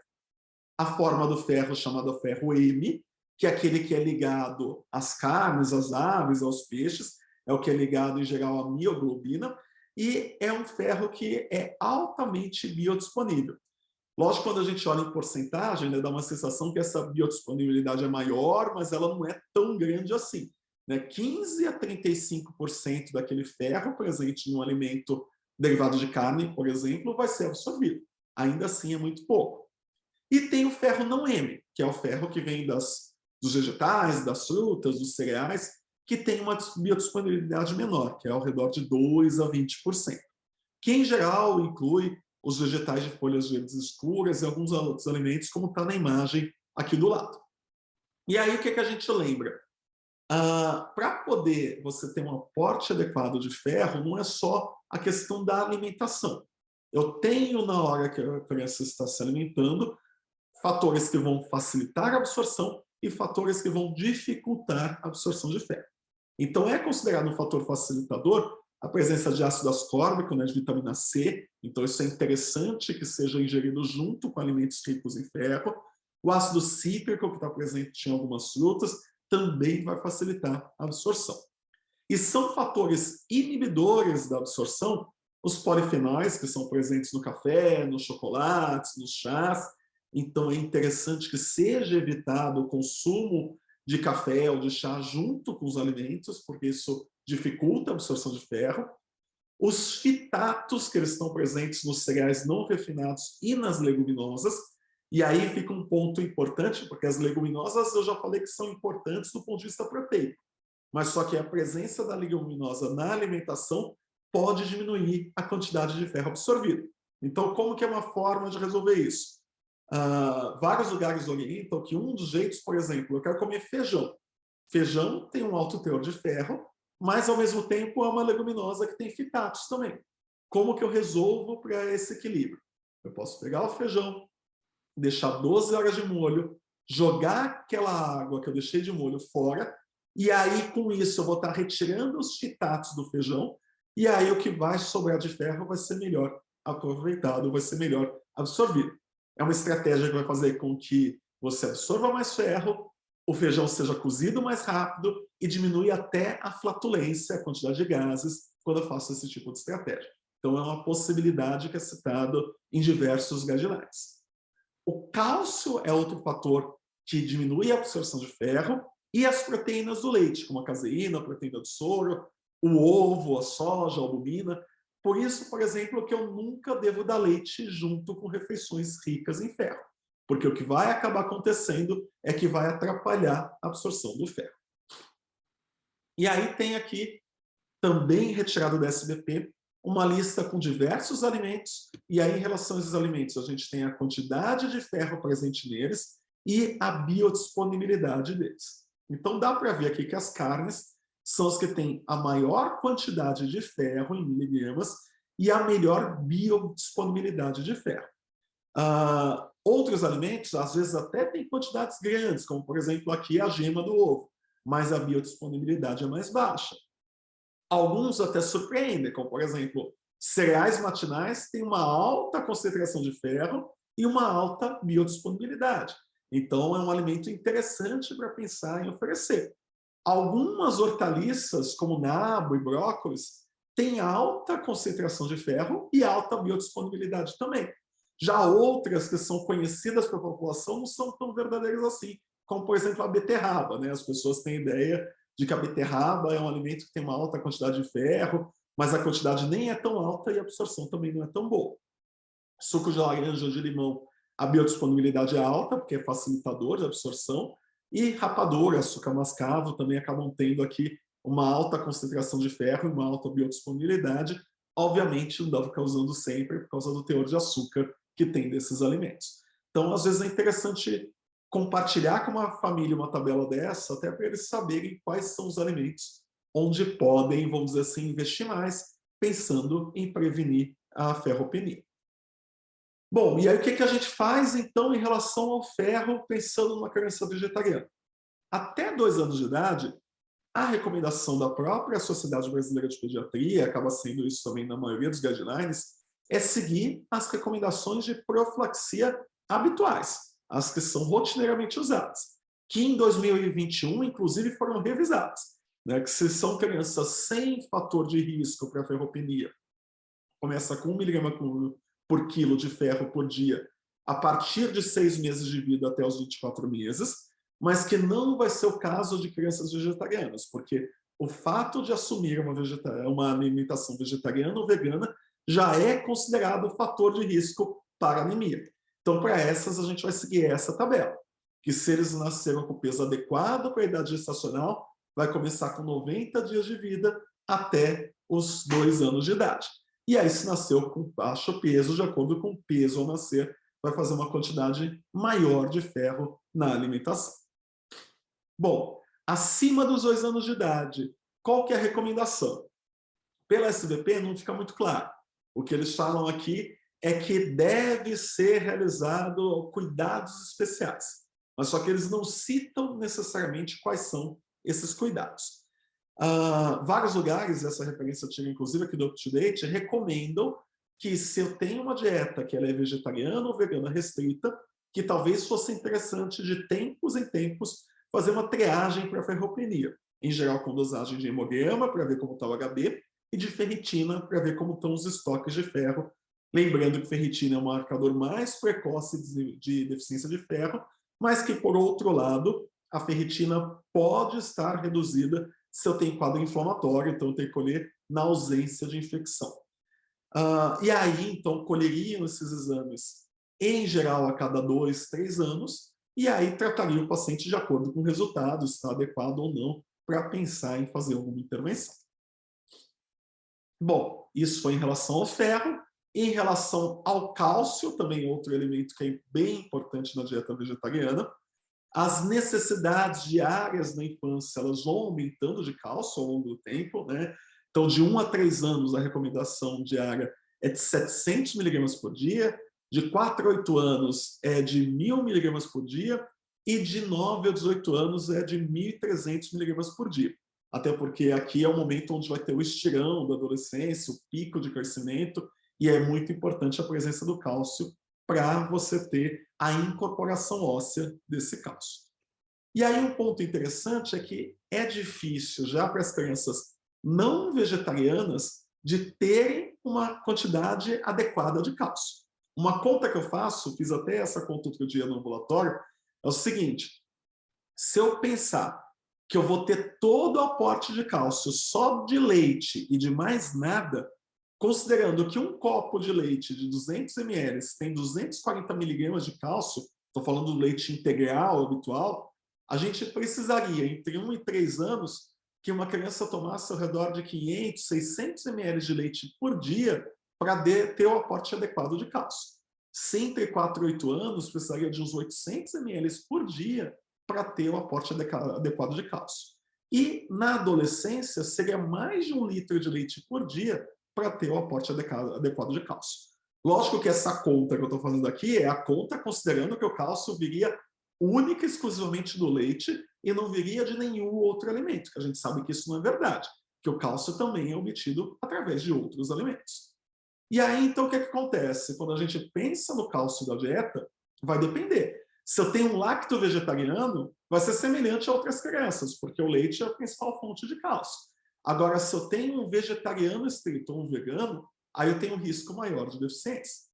A forma do ferro chamada ferro M, que é aquele que é ligado às carnes, às aves, aos peixes, é o que é ligado em geral à mioglobina, e é um ferro que é altamente biodisponível. Lógico, quando a gente olha em porcentagem, né, dá uma sensação que essa biodisponibilidade é maior, mas ela não é tão grande assim. Né? 15 a 35% daquele ferro presente em um alimento derivado de carne, por exemplo, vai ser absorvido. Ainda assim é muito pouco. E tem o ferro não M, que é o ferro que vem dos vegetais, das frutas, dos cereais, que tem uma biodisponibilidade menor, que é ao redor de 2 a 20%. Que, em geral, inclui os vegetais de folhas verdes escuras e alguns outros alimentos, como está na imagem aqui do lado. E aí, o que a gente lembra? Para poder você ter um aporte adequado de ferro, não é só a questão da alimentação. Eu tenho, na hora que a criança está se alimentando, fatores que vão facilitar a absorção e fatores que vão dificultar a absorção de ferro. Então, é considerado um fator facilitador a presença de ácido ascórbico, né, de vitamina C. Então, isso é interessante que seja ingerido junto com alimentos ricos em ferro. O ácido cítrico, que está presente em algumas frutas, também vai facilitar a absorção. E são fatores inibidores da absorção os polifenóis, que são presentes no café, nos chocolates, nos chás. Então, é interessante que seja evitado o consumo de café ou de chá junto com os alimentos, porque isso dificulta a absorção de ferro. Os fitatos, que eles estão presentes nos cereais não refinados e nas leguminosas. E aí fica um ponto importante, porque as leguminosas eu já falei que são importantes do ponto de vista proteico. Mas só que a presença da leguminosa na alimentação pode diminuir a quantidade de ferro absorvido. Então, como que é uma forma de resolver isso? Vários lugares orientam que um dos jeitos, por exemplo, eu quero comer feijão. Feijão tem um alto teor de ferro, mas ao mesmo tempo é uma leguminosa que tem fitatos também. Como que eu resolvo para esse equilíbrio? Eu posso pegar o feijão, deixar 12 horas de molho, jogar aquela água que eu deixei de molho fora, e aí com isso eu vou estar retirando os fitatos do feijão, e aí o que vai sobrar de ferro vai ser melhor aproveitado, vai ser melhor absorvido. É uma estratégia que vai fazer com que você absorva mais ferro, o feijão seja cozido mais rápido e diminui até a flatulência, a quantidade de gases, quando eu faço esse tipo de estratégia. Então, é uma possibilidade que é citado em diversos guidelines. O cálcio é outro fator que diminui a absorção de ferro e as proteínas do leite, como a caseína, a proteína do soro, o ovo, a soja, a albumina. Por isso, por exemplo, que eu nunca devo dar leite junto com refeições ricas em ferro, porque o que vai acabar acontecendo é que vai atrapalhar a absorção do ferro. E aí tem aqui, também retirado da SBP, uma lista com diversos alimentos, e aí em relação a esses alimentos a gente tem a quantidade de ferro presente neles e a biodisponibilidade deles. Então dá para ver aqui que as carnes são as que têm a maior quantidade de ferro em miligramas e a melhor biodisponibilidade de ferro. Outros alimentos, às vezes, até têm quantidades grandes, como, por exemplo, aqui a gema do ovo, mas a biodisponibilidade é mais baixa. Alguns até surpreendem, como, por exemplo, cereais matinais têm uma alta concentração de ferro e uma alta biodisponibilidade. Então, é um alimento interessante para pensar em oferecer. Algumas hortaliças, como nabo e brócolis, têm alta concentração de ferro e alta biodisponibilidade também. Já outras que são conhecidas pela população não são tão verdadeiras assim, como, por exemplo, a beterraba. Né? As pessoas têm ideia de que a beterraba é um alimento que tem uma alta quantidade de ferro, mas a quantidade nem é tão alta e a absorção também não é tão boa. Suco de laranja ou de limão, a biodisponibilidade é alta, porque é facilitador de absorção, e rapadura, açúcar mascavo, também acabam tendo aqui uma alta concentração de ferro e uma alta biodisponibilidade. Obviamente, não dá para ficar usando sempre por causa do teor de açúcar que tem desses alimentos. Então, às vezes é interessante compartilhar com uma família uma tabela dessa, até para eles saberem quais são os alimentos onde podem, vamos dizer assim, investir mais, pensando em prevenir a ferropenia. Bom, e aí o que a gente faz, então, em relação ao ferro, pensando numa criança vegetariana? Até 2 anos de idade, a recomendação da própria Sociedade Brasileira de Pediatria, acaba sendo isso também na maioria dos guidelines, é seguir as recomendações de profilaxia habituais, as que são rotineiramente usadas, que em 2021, inclusive, foram revisadas, né? Que se são crianças sem fator de risco para ferropenia, começa com 1 miligrama por quilo de ferro por dia, a partir de 6 meses de vida até os 24 meses, mas que não vai ser o caso de crianças vegetarianas, porque o fato de assumir uma alimentação vegetariana ou vegana já é considerado fator de risco para anemia. Então, para essas, a gente vai seguir essa tabela, que se eles nasceram com peso adequado para a idade gestacional, vai começar com 90 dias de vida até os 2 anos de idade. E aí, se nasceu com baixo peso, de acordo com o peso ao nascer, vai fazer uma quantidade maior de ferro na alimentação. Bom, acima dos 2 anos de idade, qual que é a recomendação? Pela SBP não fica muito claro. O que eles falam aqui é que deve ser realizado cuidados especiais, mas só que eles não citam necessariamente quais são esses cuidados. Vários lugares, essa referência eu tive inclusive aqui do UpToDate, recomendam que se eu tenho uma dieta que ela é vegetariana ou vegana restrita, que talvez fosse interessante de tempos em tempos fazer uma triagem para ferropenia, em geral com dosagem de hemograma para ver como está o HB e de ferritina para ver como estão os estoques de ferro. Lembrando que ferritina é um marcador mais precoce de deficiência de ferro, mas que, por outro lado, a ferritina pode estar reduzida se eu tenho quadro inflamatório, então eu tenho que colher na ausência de infecção. E aí, então, colheriam esses exames, em geral, a cada 2, 3 anos, e aí trataria o paciente de acordo com o resultado, se está adequado ou não, para pensar em fazer alguma intervenção. Bom, isso foi em relação ao ferro. Em relação ao cálcio, também outro elemento que é bem importante na dieta vegetariana, as necessidades diárias na infância, elas vão aumentando de cálcio ao longo do tempo, né? Então, de 1 a 3 anos, a recomendação diária é de 700 miligramas por dia, de 4 a 8 anos é de 1.000 miligramas por dia, e de 9 a 18 anos é de 1.300 miligramas por dia. Até porque aqui é o momento onde vai ter o estirão da adolescência, o pico de crescimento, e é muito importante a presença do cálcio para você ter a incorporação óssea desse cálcio. E aí um ponto interessante é que é difícil já para as crianças não vegetarianas de terem uma quantidade adequada de cálcio. Uma conta que eu faço, fiz até essa conta outro dia no ambulatório, é o seguinte: se eu pensar que eu vou ter todo o aporte de cálcio só de leite e de mais nada, considerando que um copo de leite de 200 ml tem 240 miligramas de cálcio, estou falando do leite integral, habitual, a gente precisaria, entre 1 e 3 anos, que uma criança tomasse ao redor de 500, 600 ml de leite por dia para ter o aporte adequado de cálcio. Se entre 4 e 8 anos, precisaria de uns 800 ml por dia para ter o aporte adequado de cálcio. E na adolescência, seria mais de 1 litro de leite por dia para ter o aporte adequado de cálcio. Lógico que essa conta que eu estou fazendo aqui é a conta considerando que o cálcio viria única e exclusivamente do leite e não viria de nenhum outro alimento, que a gente sabe que isso não é verdade, que o cálcio também é obtido através de outros alimentos. E aí, então, o que acontece? Quando a gente pensa no cálcio da dieta, vai depender. Se eu tenho um lacto vegetariano, vai ser semelhante a outras crianças, porque o leite é a principal fonte de cálcio. Agora, se eu tenho um vegetariano estrito ou um vegano, aí eu tenho um risco maior de deficiência.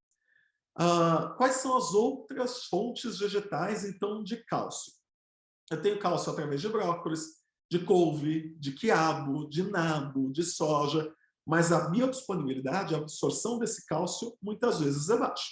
Quais são as outras fontes vegetais, então, de cálcio? Eu tenho cálcio através de brócolis, de couve, de quiabo, de nabo, de soja, mas a biodisponibilidade, a absorção desse cálcio, muitas vezes é baixa.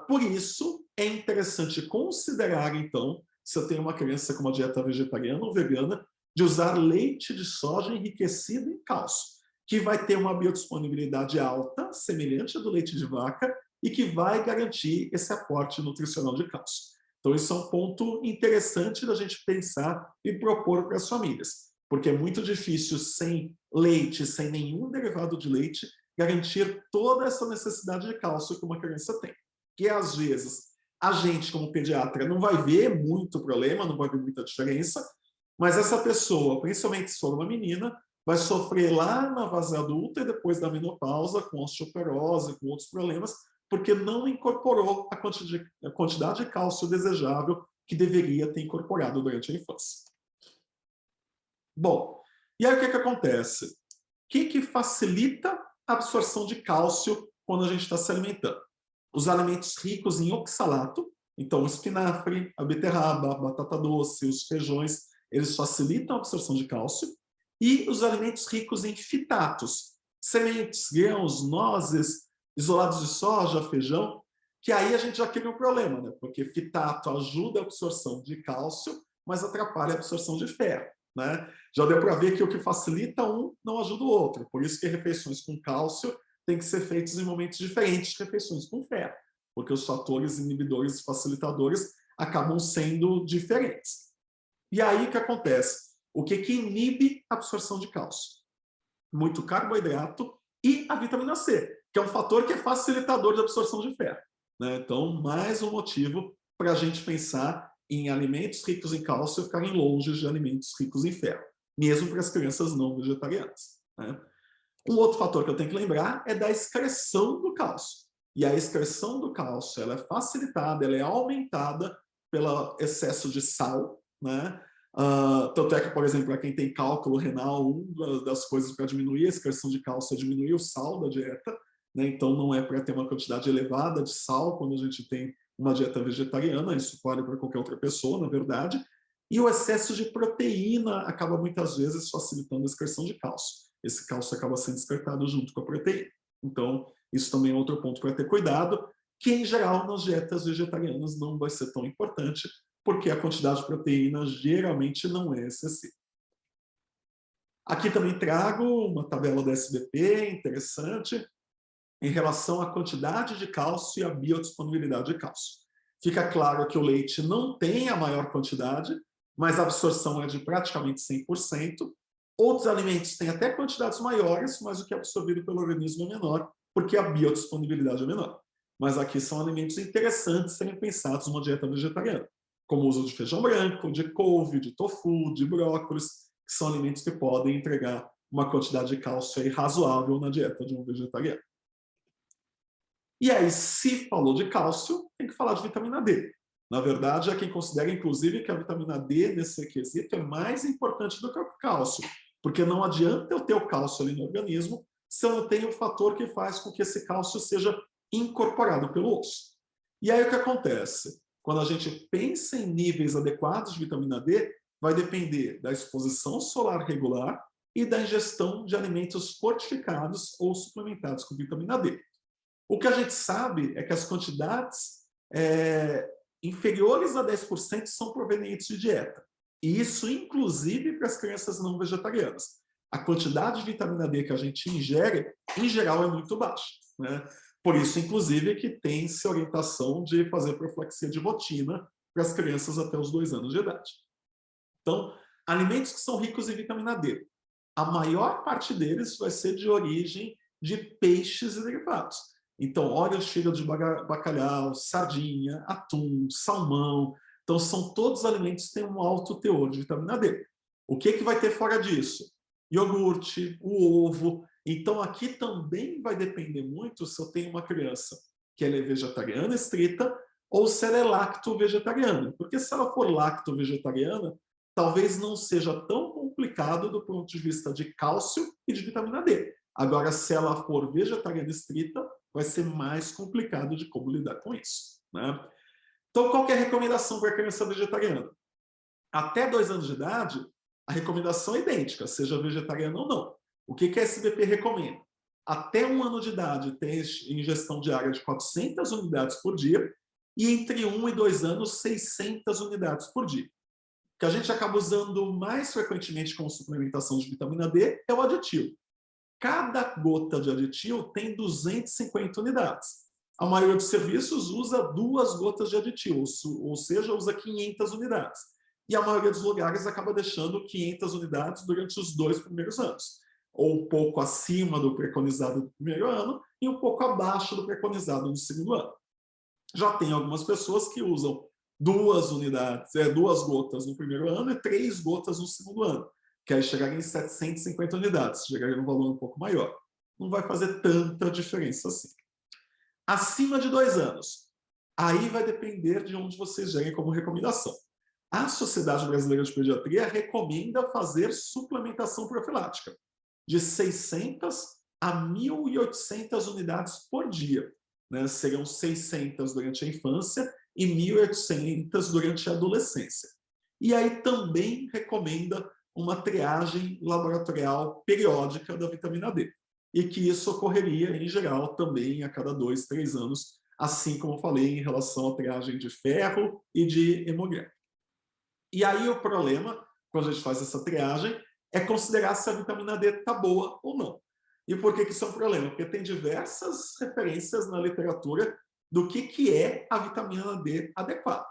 Por isso, é interessante considerar, então, se eu tenho uma criança com uma dieta vegetariana ou vegana, de usar leite de soja enriquecido em cálcio, que vai ter uma biodisponibilidade alta, semelhante à do leite de vaca, e que vai garantir esse aporte nutricional de cálcio. Então, isso é um ponto interessante da gente pensar e propor para as famílias, porque é muito difícil, sem leite, sem nenhum derivado de leite, garantir toda essa necessidade de cálcio que uma criança tem. Que, às vezes, a gente, como pediatra, não vai ver muito problema, não vai ver muita diferença, mas essa pessoa, principalmente se for uma menina, vai sofrer lá na fase adulta e depois da menopausa, com osteoporose, com outros problemas, porque não incorporou a quantidade de cálcio desejável que deveria ter incorporado durante a infância. Bom, e aí o que acontece? O que facilita a absorção de cálcio quando a gente está se alimentando? Os alimentos ricos em oxalato, então o espinafre, a beterraba, a batata doce, os feijões, eles facilitam a absorção de cálcio, e os alimentos ricos em fitatos, sementes, grãos, nozes, isolados de soja, feijão, que aí a gente já cria um problema, né? Porque fitato ajuda a absorção de cálcio, mas atrapalha a absorção de ferro, né? Já deu para ver que o que facilita um não ajuda o outro, por isso que refeições com cálcio têm que ser feitas em momentos diferentes de refeições com ferro, porque os fatores inibidores e facilitadores acabam sendo diferentes. E aí o que acontece? O que inibe a absorção de cálcio? Muito carboidrato e a vitamina C, que é um fator que é facilitador de absorção de ferro, né? Então, mais um motivo para a gente pensar em alimentos ricos em cálcio e ficarem longe de alimentos ricos em ferro, mesmo para as crianças não vegetarianas, né? Um outro fator que eu tenho que lembrar é da excreção do cálcio. E a excreção do cálcio ela é facilitada, ela é aumentada pelo excesso de sal, né? Tanto é que, por exemplo, para quem tem cálculo renal, uma das coisas para diminuir a excreção de cálcio é diminuir o sal da dieta, né? Então não é para ter uma quantidade elevada de sal quando a gente tem uma dieta vegetariana, isso vale para qualquer outra pessoa, na verdade. E o excesso de proteína acaba muitas vezes facilitando a excreção de cálcio. Esse cálcio acaba sendo excretado junto com a proteína. Então, isso também é outro ponto para ter cuidado, que em geral nas dietas vegetarianas não vai ser tão importante, porque a quantidade de proteína geralmente não é excessiva. Aqui também trago uma tabela da SBP interessante em relação à quantidade de cálcio e a biodisponibilidade de cálcio. Fica claro que o leite não tem a maior quantidade, mas a absorção é de praticamente 100%. Outros alimentos têm até quantidades maiores, mas o que é absorvido pelo organismo é menor, porque a biodisponibilidade é menor. Mas aqui são alimentos interessantes serem pensados numa dieta vegetariana, como o uso de feijão branco, de couve, de tofu, de brócolis, que são alimentos que podem entregar uma quantidade de cálcio aí razoável na dieta de um vegetariano. E aí, se falou de cálcio, tem que falar de vitamina D. Na verdade, há quem considera, inclusive, que a vitamina D, nesse quesito, é mais importante do que o cálcio, porque não adianta eu ter o cálcio ali no organismo se eu não tenho o fator que faz com que esse cálcio seja incorporado pelo osso. E aí o que acontece? Quando a gente pensa em níveis adequados de vitamina D, vai depender da exposição solar regular e da ingestão de alimentos fortificados ou suplementados com vitamina D. O que a gente sabe é que as quantidades inferiores a 10% são provenientes de dieta. E isso, inclusive, para as crianças não vegetarianas. A quantidade de vitamina D que a gente ingere, em geral, é muito baixa, né? Por isso, inclusive, que tem-se orientação de fazer profilaxia de botina para as crianças até os 2 anos de idade. Então, alimentos que são ricos em vitamina D, a maior parte deles vai ser de origem de peixes e derivados. Então, óleo fígado de bacalhau, sardinha, atum, salmão. Então, são todos alimentos que têm um alto teor de vitamina D. O que vai ter fora disso? Iogurte, o ovo. Então, aqui também vai depender muito se eu tenho uma criança que ela é vegetariana estrita ou se ela é lacto-vegetariana. Porque se ela for lacto-vegetariana, talvez não seja tão complicado do ponto de vista de cálcio e de vitamina D. Agora, se ela for vegetariana estrita, vai ser mais complicado de como lidar com isso, né? Então, qual que é a recomendação para a criança vegetariana? Até 2 anos de idade, a recomendação é idêntica, seja vegetariana ou não. O que a SBP recomenda? Até 1 ano de idade, ter ingestão diária de 400 unidades por dia e entre 1 e 2 anos, 600 unidades por dia. O que a gente acaba usando mais frequentemente como suplementação de vitamina D é o aditivo. Cada gota de aditivo tem 250 unidades. A maioria dos serviços usa 2 gotas de aditivo, ou seja, usa 500 unidades. E a maioria dos lugares acaba deixando 500 unidades durante os 2 primeiros anos, ou um pouco acima do preconizado do primeiro ano e um pouco abaixo do preconizado no segundo ano. Já tem algumas pessoas que usam 2 unidades, 2 gotas no primeiro ano e 3 gotas no segundo ano, que aí chegaria em 750 unidades, chegaria num valor um pouco maior. Não vai fazer tanta diferença assim. Acima de 2 anos, aí vai depender de onde vocês gerem como recomendação. A Sociedade Brasileira de Pediatria recomenda fazer suplementação profilática de 600 a 1.800 unidades por dia. Né? Serão 600 durante a infância e 1.800 durante a adolescência. E aí também recomenda uma triagem laboratorial periódica da vitamina D. E que isso ocorreria, em geral, também a cada 2, 3 anos, assim como eu falei em relação à triagem de ferro e de hemograma. E aí o problema, quando a gente faz essa triagem, é considerar se a vitamina D está boa ou não. E por que isso é um problema? Porque tem diversas referências na literatura do que é a vitamina D adequada.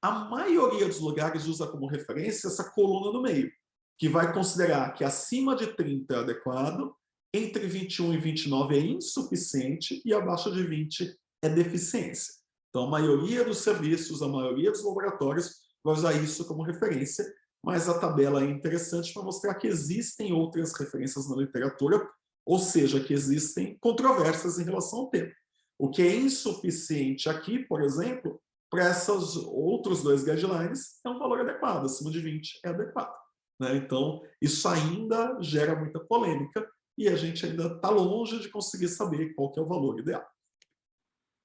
A maioria dos lugares usa como referência essa coluna no meio, que vai considerar que acima de 30 é adequado, entre 21 e 29 é insuficiente e abaixo de 20 é deficiência. Então, a maioria dos serviços, a maioria dos laboratórios vai usar isso como referência, mas a tabela é interessante para mostrar que existem outras referências na literatura, ou seja, que existem controvérsias em relação ao tema. O que é insuficiente aqui, por exemplo, para esses outros 2 guidelines, é um valor adequado, acima de 20 é adequado. Né? Então, isso ainda gera muita polêmica e a gente ainda está longe de conseguir saber qual que é o valor ideal.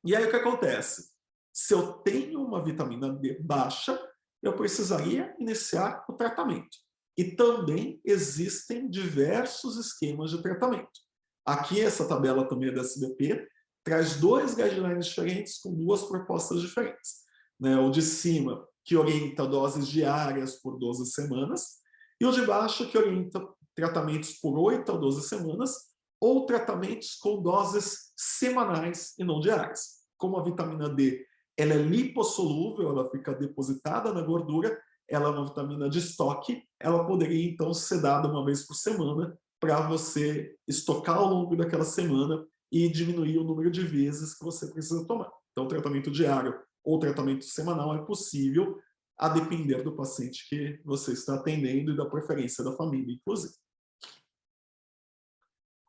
E aí o que acontece? Se eu tenho uma vitamina D baixa, eu precisaria iniciar o tratamento. E também existem diversos esquemas de tratamento. Aqui, essa tabela também é da SBP, traz 2 guidelines diferentes com 2 propostas diferentes. Né? O de cima, que orienta doses diárias por 12 semanas, e o de baixo, que orienta tratamentos por 8 a 12 semanas, ou tratamentos com doses semanais e não diárias. Como a vitamina D ela é lipossolúvel, ela fica depositada na gordura, ela é uma vitamina de estoque, ela poderia então ser dada uma vez por semana para você estocar ao longo daquela semana e diminuir o número de vezes que você precisa tomar. Então, tratamento diário ou tratamento semanal é possível, a depender do paciente que você está atendendo e da preferência da família, inclusive.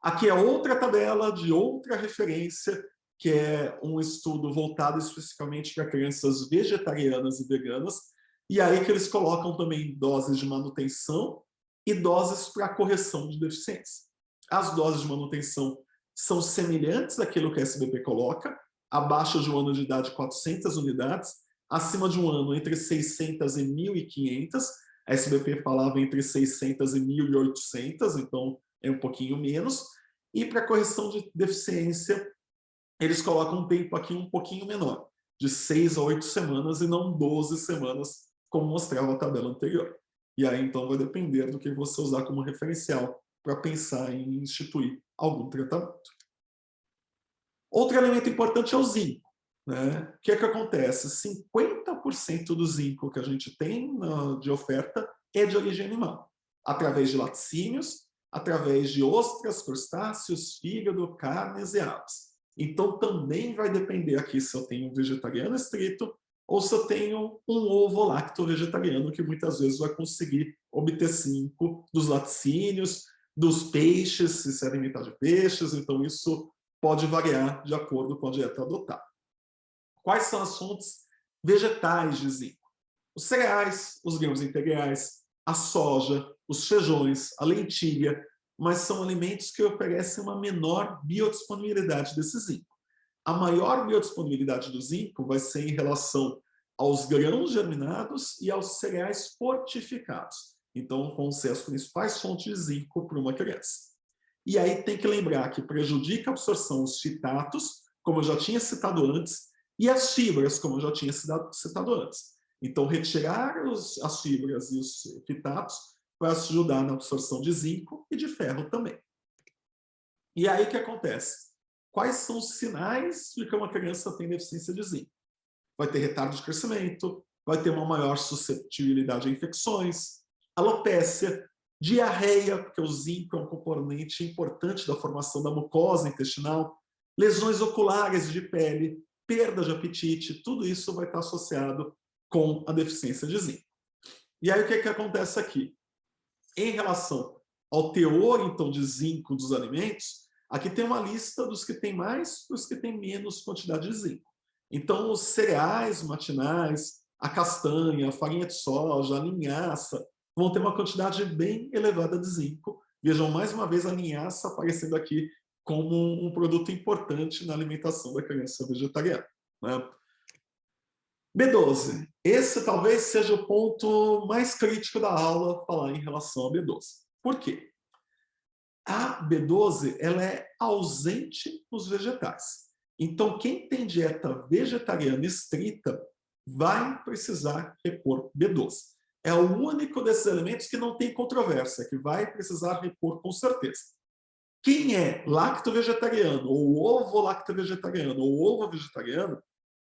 Aqui é outra tabela de outra referência, que é um estudo voltado especificamente para crianças vegetarianas e veganas, e aí que eles colocam também doses de manutenção e doses para correção de deficiência. As doses de manutenção são semelhantes àquilo que a SBP coloca, abaixo de 1 ano de idade 400 unidades, acima de 1 ano entre 600 e 1.500, a SBP falava entre 600 e 1.800, então é um pouquinho menos, e para correção de deficiência, eles colocam um tempo aqui um pouquinho menor, de 6 a 8 semanas e não 12 semanas, como mostrava a tabela anterior. E aí, então, vai depender do que você usar como referencial para pensar em instituir algum tratamento. Outro elemento importante é o zinco. Né? O que é que acontece? 50% do zinco que a gente tem de oferta é de origem animal, através de laticínios, através de ostras, crustáceos, fígado, carnes e aves. Então, também vai depender aqui se eu tenho um vegetariano estrito ou se eu tenho um ovo-lacto vegetariano, que muitas vezes vai conseguir obter zinco dos laticínios, dos peixes, se se alimentar de peixes, então isso pode variar de acordo com a dieta adotada. Quais são as fontes vegetais de zinco? Os cereais, os grãos integrais, a soja, os feijões, a lentilha, mas são alimentos que oferecem uma menor biodisponibilidade desse zinco. A maior biodisponibilidade do zinco vai ser em relação aos grãos germinados e aos cereais fortificados. Então, vão ser as principais fontes de zinco para uma criança. E aí tem que lembrar que prejudica a absorção os fitatos, como eu já tinha citado antes, e as fibras, como eu já tinha citado antes. Então, retirar as fibras e os fitatos vai ajudar na absorção de zinco e de ferro também. E aí o que acontece? quais são os sinais de que uma criança tem deficiência de zinco. Vai ter retardo de crescimento, vai ter uma maior susceptibilidade a infecções, alopécia, diarreia, porque o zinco é um componente importante da formação da mucosa intestinal, lesões oculares de pele, perda de apetite, tudo isso vai estar associado com a deficiência de zinco. E aí o que é que acontece aqui? Em relação ao teor, então, de zinco dos alimentos, aqui tem uma lista dos que têm mais e dos que têm menos quantidade de zinco. Então, os cereais matinais, a castanha, a farinha de soja, a linhaça, vão ter uma quantidade bem elevada de zinco. Vejam mais uma vez a linhaça aparecendo aqui como um produto importante na alimentação da criança vegetariana, né? B12. Esse talvez seja o ponto mais crítico da aula, falar em relação ao B12. Por quê? A B12 ela é ausente nos vegetais. Então, quem tem dieta vegetariana estrita vai precisar repor B12. É o único desses elementos que não tem controvérsia, que vai precisar repor com certeza. Quem é lacto-vegetariano, ou ovo-lacto-vegetariano, ou ovo-vegetariano,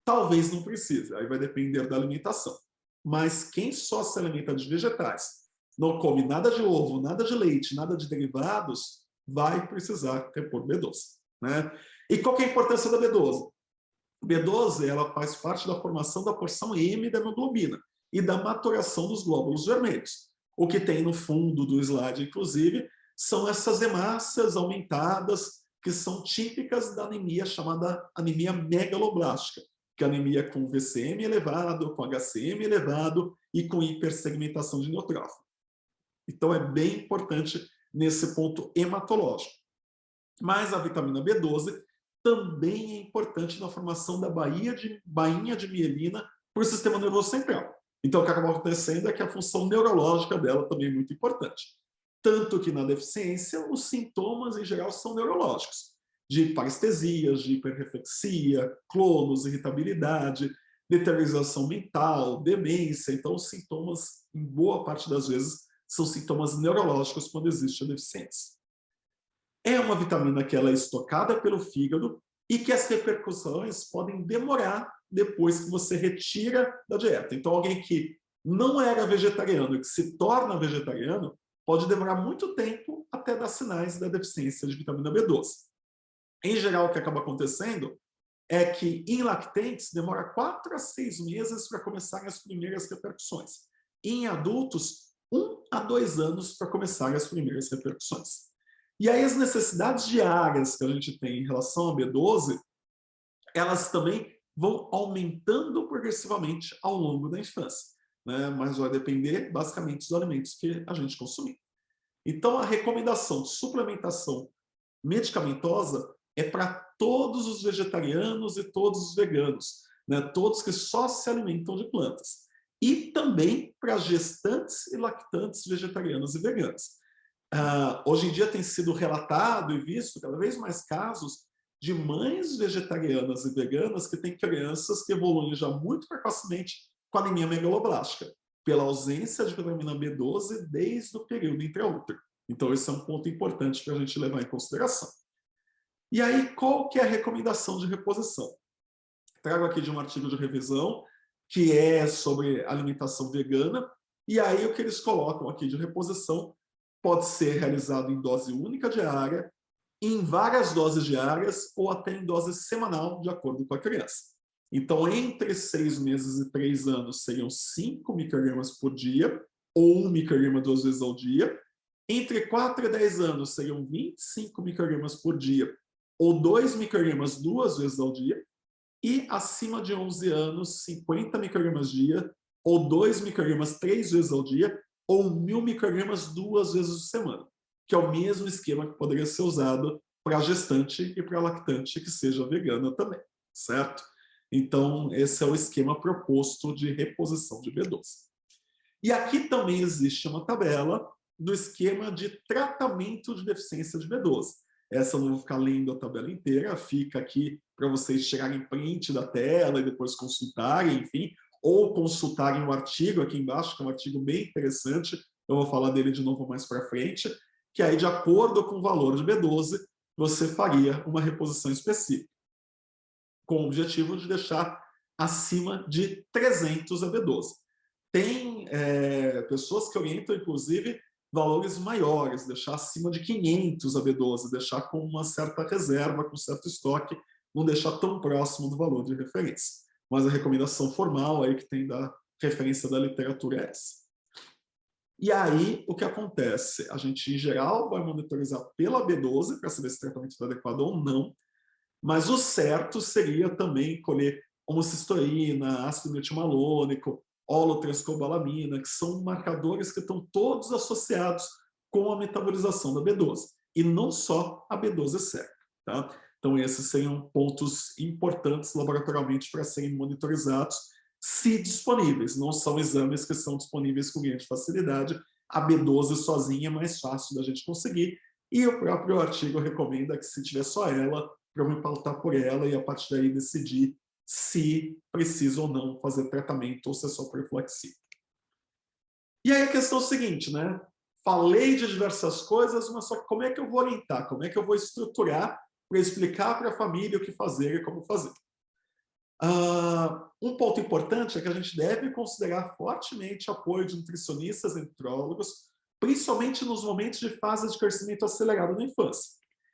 talvez não precise, aí vai depender da alimentação. Mas quem só se alimenta de vegetais, não come nada de ovo, nada de leite, nada de derivados, vai precisar repor B12, né? E qual que é a importância da B12? B12 ela faz parte da formação da porção M da hemoglobina e da maturação dos glóbulos vermelhos. O que tem no fundo do slide, inclusive, são essas hemácias aumentadas que são típicas da anemia chamada anemia megaloblástica, que é anemia com VCM elevado, com HCM elevado e com hipersegmentação de neutrófilo. Então, é bem importante nesse ponto hematológico. Mas a vitamina B12 também é importante na formação da bainha de mielina para o sistema nervoso central. Então, o que acaba acontecendo é que a função neurológica dela também é muito importante. Tanto que na deficiência, os sintomas, em geral, são neurológicos. De parestesias, de hiperreflexia, clonos, irritabilidade, deterioração mental, demência. Então, os sintomas, em boa parte das vezes, são sintomas neurológicos quando existe a deficiência. É uma vitamina que ela é estocada pelo fígado e que as repercussões podem demorar depois que você retira da dieta. Então, alguém que não era vegetariano e que se torna vegetariano pode demorar muito tempo até dar sinais da deficiência de vitamina B12. Em geral, o que acaba acontecendo é que em lactentes demora 4 a 6 meses para começarem as primeiras repercussões. Em adultos, 1 a 2 anos para começarem as primeiras repercussões. E aí as necessidades diárias que a gente tem em relação à B12, elas também vão aumentando progressivamente ao longo da infância, né? Mas vai depender basicamente dos alimentos que a gente consumir. Então a recomendação de suplementação medicamentosa é para todos os vegetarianos e todos os veganos, né? Todos que só se alimentam de plantas. E também para gestantes e lactantes vegetarianos e veganos. Hoje em dia tem sido relatado e visto cada vez mais casos de mães vegetarianas e veganas que têm crianças que evoluem já muito precocemente com anemia megaloblástica, pela ausência de vitamina B12 desde o período intraútero. Então, esse é um ponto importante para a gente levar em consideração. E aí, qual que é a recomendação de reposição? Trago aqui de um artigo de revisão, que é sobre alimentação vegana, e aí o que eles colocam aqui de reposição pode ser realizado em dose única diária, em várias doses diárias ou até em dose semanal, de acordo com a criança. Então, entre 6 meses e 3 anos seriam 5 microgramas por dia, ou 1 micrograma 2 vezes ao dia. Entre 4 e 10 anos seriam 25 microgramas por dia, ou 2 microgramas 2 vezes ao dia. E acima de 11 anos, 50 microgramas dia, ou 2 microgramas 3 vezes ao dia, ou 1.000 microgramas 2 vezes por semana, que é o mesmo esquema que poderia ser usado para gestante e para lactante que seja vegana também, certo? Então, esse é o esquema proposto de reposição de B12. E aqui também existe uma tabela do esquema de tratamento de deficiência de B12. Essa eu não vou ficar lendo a tabela inteira, fica aqui para vocês tirarem print da tela e depois consultarem, enfim, ou consultarem o artigo aqui embaixo, que é um artigo bem interessante, eu vou falar dele de novo mais para frente, que aí, de acordo com o valor de B12, você faria uma reposição específica, com o objetivo de deixar acima de 300 AB12. Tem pessoas que orientam, inclusive, valores maiores, deixar acima de 500 AB12, deixar com uma certa reserva, com certo estoque, não deixar tão próximo do valor de referência. Mas a recomendação formal aí que tem da referência da literatura é essa. E aí, o que acontece? A gente, em geral, vai monitorizar pela AB12 para saber se o tratamento está adequado ou não, mas o certo seria também colher homocisteína, ácido metilmalônico, holotranscobalamina, que são marcadores que estão todos associados com a metabolização da B12, e não só a B12 seca. Tá? Então, esses seriam pontos importantes laboratorialmente para serem monitorizados, se disponíveis. Não são exames que são disponíveis com grande facilidade. A B12 sozinha é mais fácil da gente conseguir, e o próprio artigo recomenda que, se tiver só ela, para eu me pautar por ela e, a partir daí, decidir se precisa ou não fazer tratamento ou se é só profilaxia. E aí a questão é o seguinte, né? Falei de diversas coisas, mas só que como é que eu vou orientar? Como é que eu vou estruturar para explicar para a família o que fazer e como fazer? Um ponto importante é que a gente deve considerar fortemente o apoio de nutricionistas e nutrólogos, principalmente nos momentos de fase de crescimento acelerado na infância.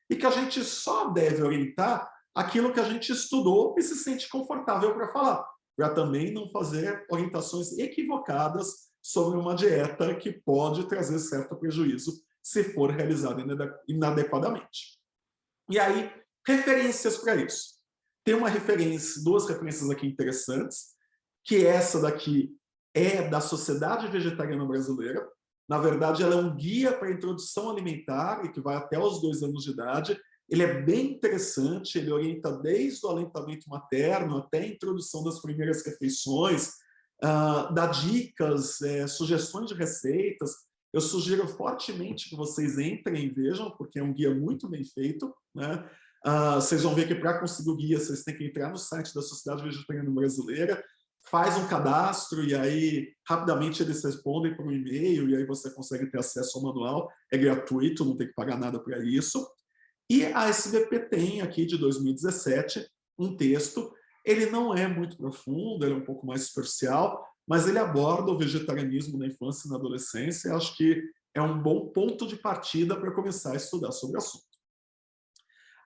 E que a gente só deve orientar aquilo que a gente estudou e se sente confortável para falar, para também não fazer orientações equivocadas sobre uma dieta que pode trazer certo prejuízo se for realizada inadequadamente. E aí, referências para isso. Tem uma referência, duas referências aqui interessantes, que essa daqui é da Sociedade Vegetariana Brasileira. Na verdade, ela é um guia para a introdução alimentar e que vai até os 2 anos de idade. Ele é bem interessante, ele orienta desde o aleitamento materno até a introdução das primeiras refeições, dá dicas, sugestões de receitas. Eu sugiro fortemente que vocês entrem e vejam, porque é um guia muito bem feito, né? Vocês vão ver que, para conseguir o guia, vocês têm que entrar no site da Sociedade Vegetariana Brasileira, faz um cadastro e aí rapidamente eles respondem por um e-mail e aí você consegue ter acesso ao manual. É gratuito, não tem que pagar nada para isso. E a SBP tem aqui, de 2017, um texto. Ele não é muito profundo, ele é um pouco mais superficial, mas ele aborda o vegetarianismo na infância e na adolescência, e acho que é um bom ponto de partida para começar a estudar sobre o assunto.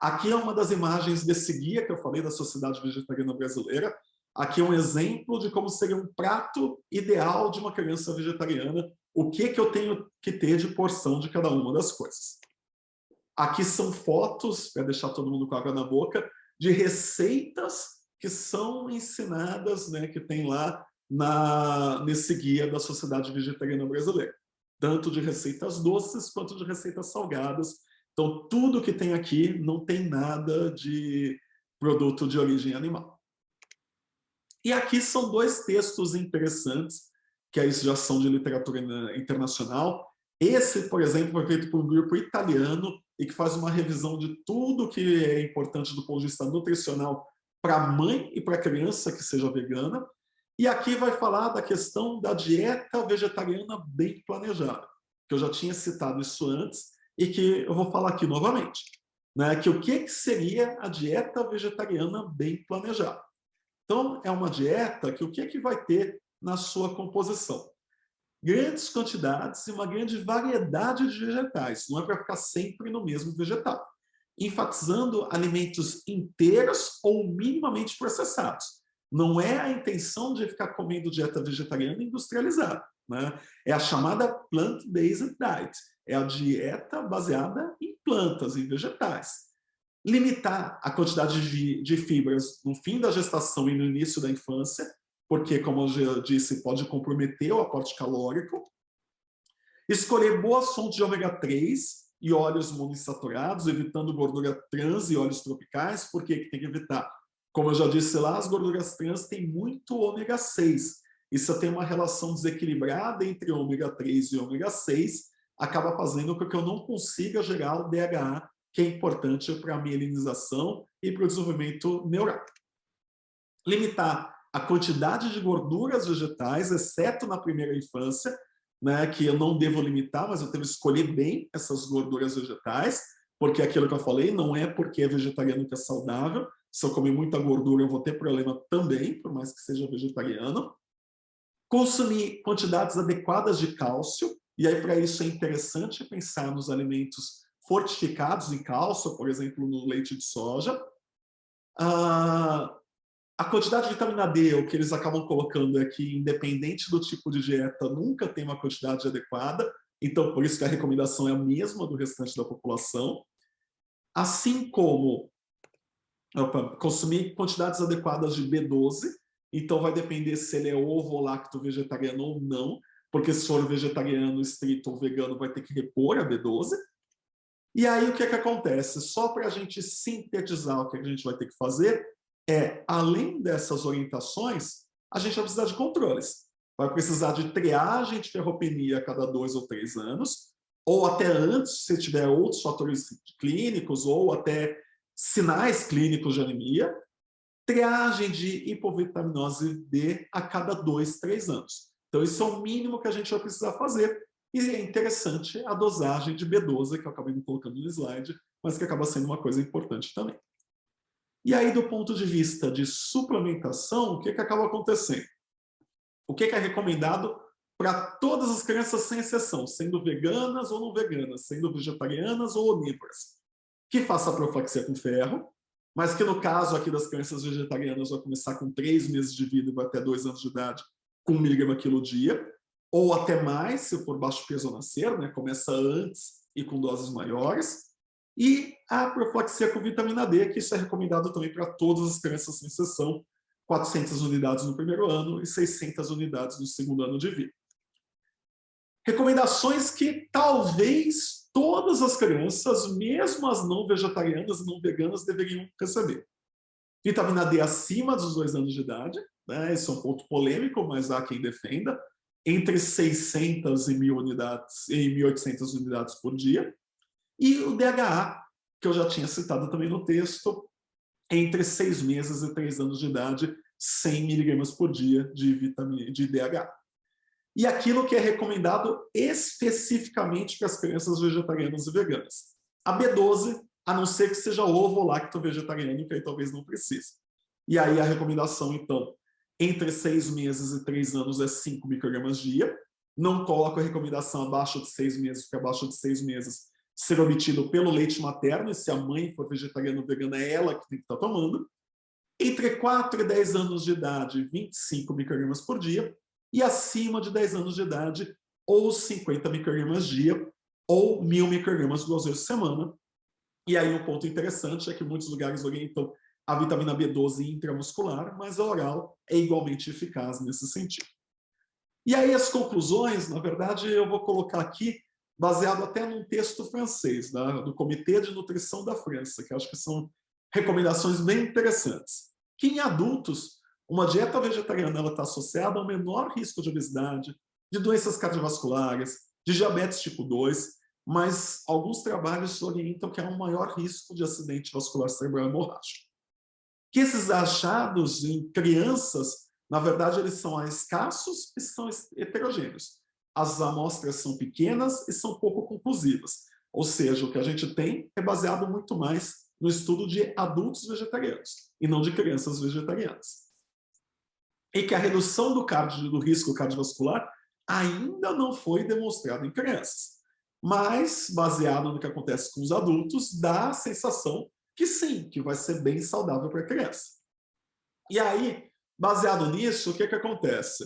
Aqui é uma das imagens desse guia que eu falei da Sociedade Vegetariana Brasileira. Aqui é um exemplo de como seria um prato ideal de uma criança vegetariana, o que eu tenho que ter de porção de cada uma das coisas. Aqui são fotos, para deixar todo mundo com água na boca, de receitas que são ensinadas, né, que tem lá nesse guia da Sociedade Vegetariana Brasileira. Tanto de receitas doces quanto de receitas salgadas. Então, tudo que tem aqui não tem nada de produto de origem animal. E aqui são 2 textos interessantes, que aí já são de literatura internacional. Esse, por exemplo, foi feito por um grupo italiano e que faz uma revisão de tudo que é importante do ponto de vista nutricional para a mãe e para a criança que seja vegana. E aqui vai falar da questão da dieta vegetariana bem planejada, que eu já tinha citado isso antes e que eu vou falar aqui novamente, né? Que o que seria a dieta vegetariana bem planejada? Então, é uma dieta que o que vai ter na sua composição? Grandes quantidades e uma grande variedade de vegetais. Não é para ficar sempre no mesmo vegetal. Enfatizando alimentos inteiros ou minimamente processados. Não é a intenção de ficar comendo dieta vegetariana industrializada, né? É a chamada plant-based diet. É a dieta baseada em plantas, em vegetais. Limitar a quantidade de fibras no fim da gestação e no início da infância, porque, como eu já disse, pode comprometer o aporte calórico. Escolher boas fontes de ômega 3 e óleos monoinsaturados, evitando gordura trans e óleos tropicais. Por que tem que evitar? Como eu já disse lá, as gorduras trans têm muito ômega 6. Isso tem uma relação desequilibrada entre ômega 3 e ômega 6, acaba fazendo com que eu não consiga gerar o DHA, que é importante para a mielinização e para o desenvolvimento neural. Limitar a quantidade de gorduras vegetais, exceto na primeira infância, né, que eu não devo limitar, mas eu devo escolher bem essas gorduras vegetais, porque aquilo que eu falei, não é porque é vegetariano que é saudável. Se eu comer muita gordura, eu vou ter problema também, por mais que seja vegetariano. Consumir quantidades adequadas de cálcio, e aí para isso é interessante pensar nos alimentos fortificados em cálcio, por exemplo, no leite de soja. A quantidade de vitamina D, o que eles acabam colocando é que, independente do tipo de dieta, nunca tem uma quantidade adequada, então por isso que a recomendação é a mesma do restante da população. Assim como consumir quantidades adequadas de B12, então vai depender se ele é ovo ou lacto vegetariano ou não, porque se for vegetariano estrito ou vegano vai ter que repor a B12. E aí o que é que acontece? Só para a gente sintetizar o que a gente vai ter que fazer além dessas orientações, a gente vai precisar de controles. Vai precisar de triagem de ferropenia a cada 2 ou 3 anos, ou até antes, se tiver outros fatores clínicos, ou até sinais clínicos de anemia, triagem de hipovitaminose D a cada 2, 3 anos. Então, isso é o mínimo que a gente vai precisar fazer. E é interessante a dosagem de B12, que eu acabei não colocando no slide, mas que acaba sendo uma coisa importante também. E aí, do ponto de vista de suplementação, o que acaba acontecendo? O que é recomendado para todas as crianças, sem exceção, sendo veganas ou não veganas, sendo vegetarianas ou onívoras? Que faça a profilaxia com ferro, mas que no caso aqui das crianças vegetarianas vai começar com 3 meses de vida e vai até 2 anos de idade, com 1 miligrama quilo dia, ou até mais, se for baixo peso ao nascer, né? Começa antes e com doses maiores. E a profilaxia com vitamina D, que isso é recomendado também para todas as crianças, sem exceção, 400 unidades no primeiro ano e 600 unidades no segundo ano de vida. Recomendações que talvez todas as crianças, mesmo as não vegetarianas e não veganas, deveriam receber. Vitamina D acima dos 2 anos de idade, né? Esse é um ponto polêmico, mas há quem defenda, entre 600 e 1.000 unidades e 1.800 unidades por dia. E o DHA, que eu já tinha citado também no texto, entre 6 meses e 3 anos de idade, 100 miligramas por dia de DHA. E aquilo que é recomendado especificamente para as crianças vegetarianas e veganas. A B12, a não ser que seja ovo ou lacto vegetariano, que aí talvez não precise. E aí a recomendação, então, entre 6 meses e 3 anos é 5 microgramas dia. Não coloco a recomendação abaixo de 6 meses, porque abaixo de 6 meses ser obtido pelo leite materno, e se a mãe for vegetariana ou vegana, é ela que tem que estar tomando. Entre 4 e 10 anos de idade, 25 microgramas por dia, e acima de 10 anos de idade, ou 50 microgramas dia, ou 1.000 microgramas 2 vezes por semana. E aí um ponto interessante é que muitos lugares orientam a vitamina B12 intramuscular, mas a oral é igualmente eficaz nesse sentido. E aí as conclusões, na verdade, eu vou colocar aqui baseado até num texto francês, do Comitê de Nutrição da França, que acho que são recomendações bem interessantes. Que em adultos, uma dieta vegetariana está associada ao menor risco de obesidade, de doenças cardiovasculares, de diabetes tipo 2, mas alguns trabalhos orientam que há um maior risco de acidente vascular cerebral hemorrágico. Que esses achados em crianças, na verdade, eles são escassos e são heterogêneos. As amostras são pequenas e são pouco conclusivas. Ou seja, o que a gente tem é baseado muito mais no estudo de adultos vegetarianos e não de crianças vegetarianas. E que a redução do risco cardiovascular ainda não foi demonstrada em crianças. Mas, baseado no que acontece com os adultos, dá a sensação que sim, que vai ser bem saudável para a criança. E aí, baseado nisso, o que acontece?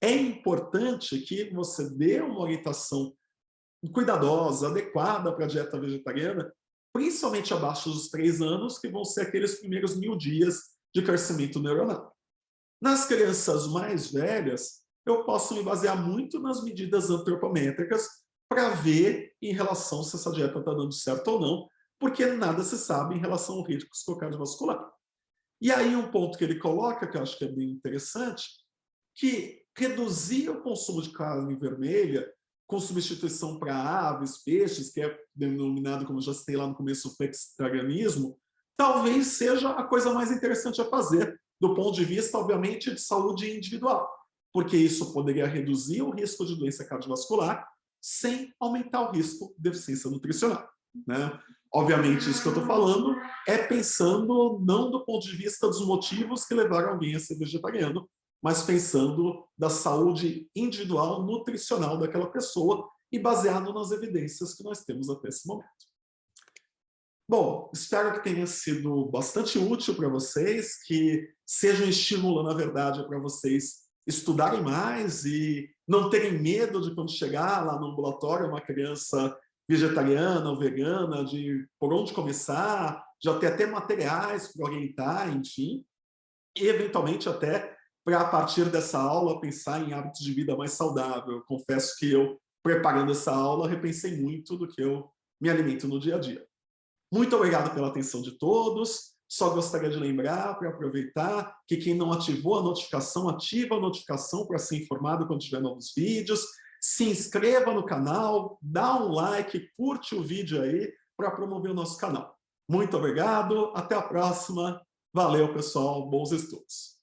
É importante que você dê uma orientação cuidadosa, adequada para a dieta vegetariana, principalmente abaixo dos 3 anos, que vão ser aqueles primeiros 1.000 dias de crescimento neuronal. Nas crianças mais velhas, eu posso me basear muito nas medidas antropométricas para ver em relação se essa dieta está dando certo ou não, porque nada se sabe em relação ao risco cardiovascular. E aí um ponto que ele coloca, que eu acho que é bem interessante, que reduzir o consumo de carne vermelha com substituição para aves, peixes, que é denominado, como eu já citei lá no começo, o vegetarianismo, talvez seja a coisa mais interessante a fazer, do ponto de vista, obviamente, de saúde individual, porque isso poderia reduzir o risco de doença cardiovascular sem aumentar o risco de deficiência nutricional, né? Obviamente, isso que eu estou falando é pensando não do ponto de vista dos motivos que levaram alguém a ser vegetariano, mas pensando da saúde individual, nutricional daquela pessoa e baseado nas evidências que nós temos até esse momento. Bom, espero que tenha sido bastante útil para vocês, que seja um estímulo, na verdade, para vocês estudarem mais e não terem medo de quando chegar lá no ambulatório uma criança vegetariana ou vegana, de por onde começar, já ter até materiais para orientar, enfim, e eventualmente até para, a partir dessa aula, pensar em hábitos de vida mais saudável. Eu confesso que eu, preparando essa aula, repensei muito do que eu me alimento no dia a dia. Muito obrigado pela atenção de todos. Só gostaria de lembrar, para aproveitar, que quem não ativou a notificação, ativa a notificação para ser informado quando tiver novos vídeos. Se inscreva no canal, dá um like, curte o vídeo aí para promover o nosso canal. Muito obrigado, até a próxima. Valeu, pessoal, bons estudos.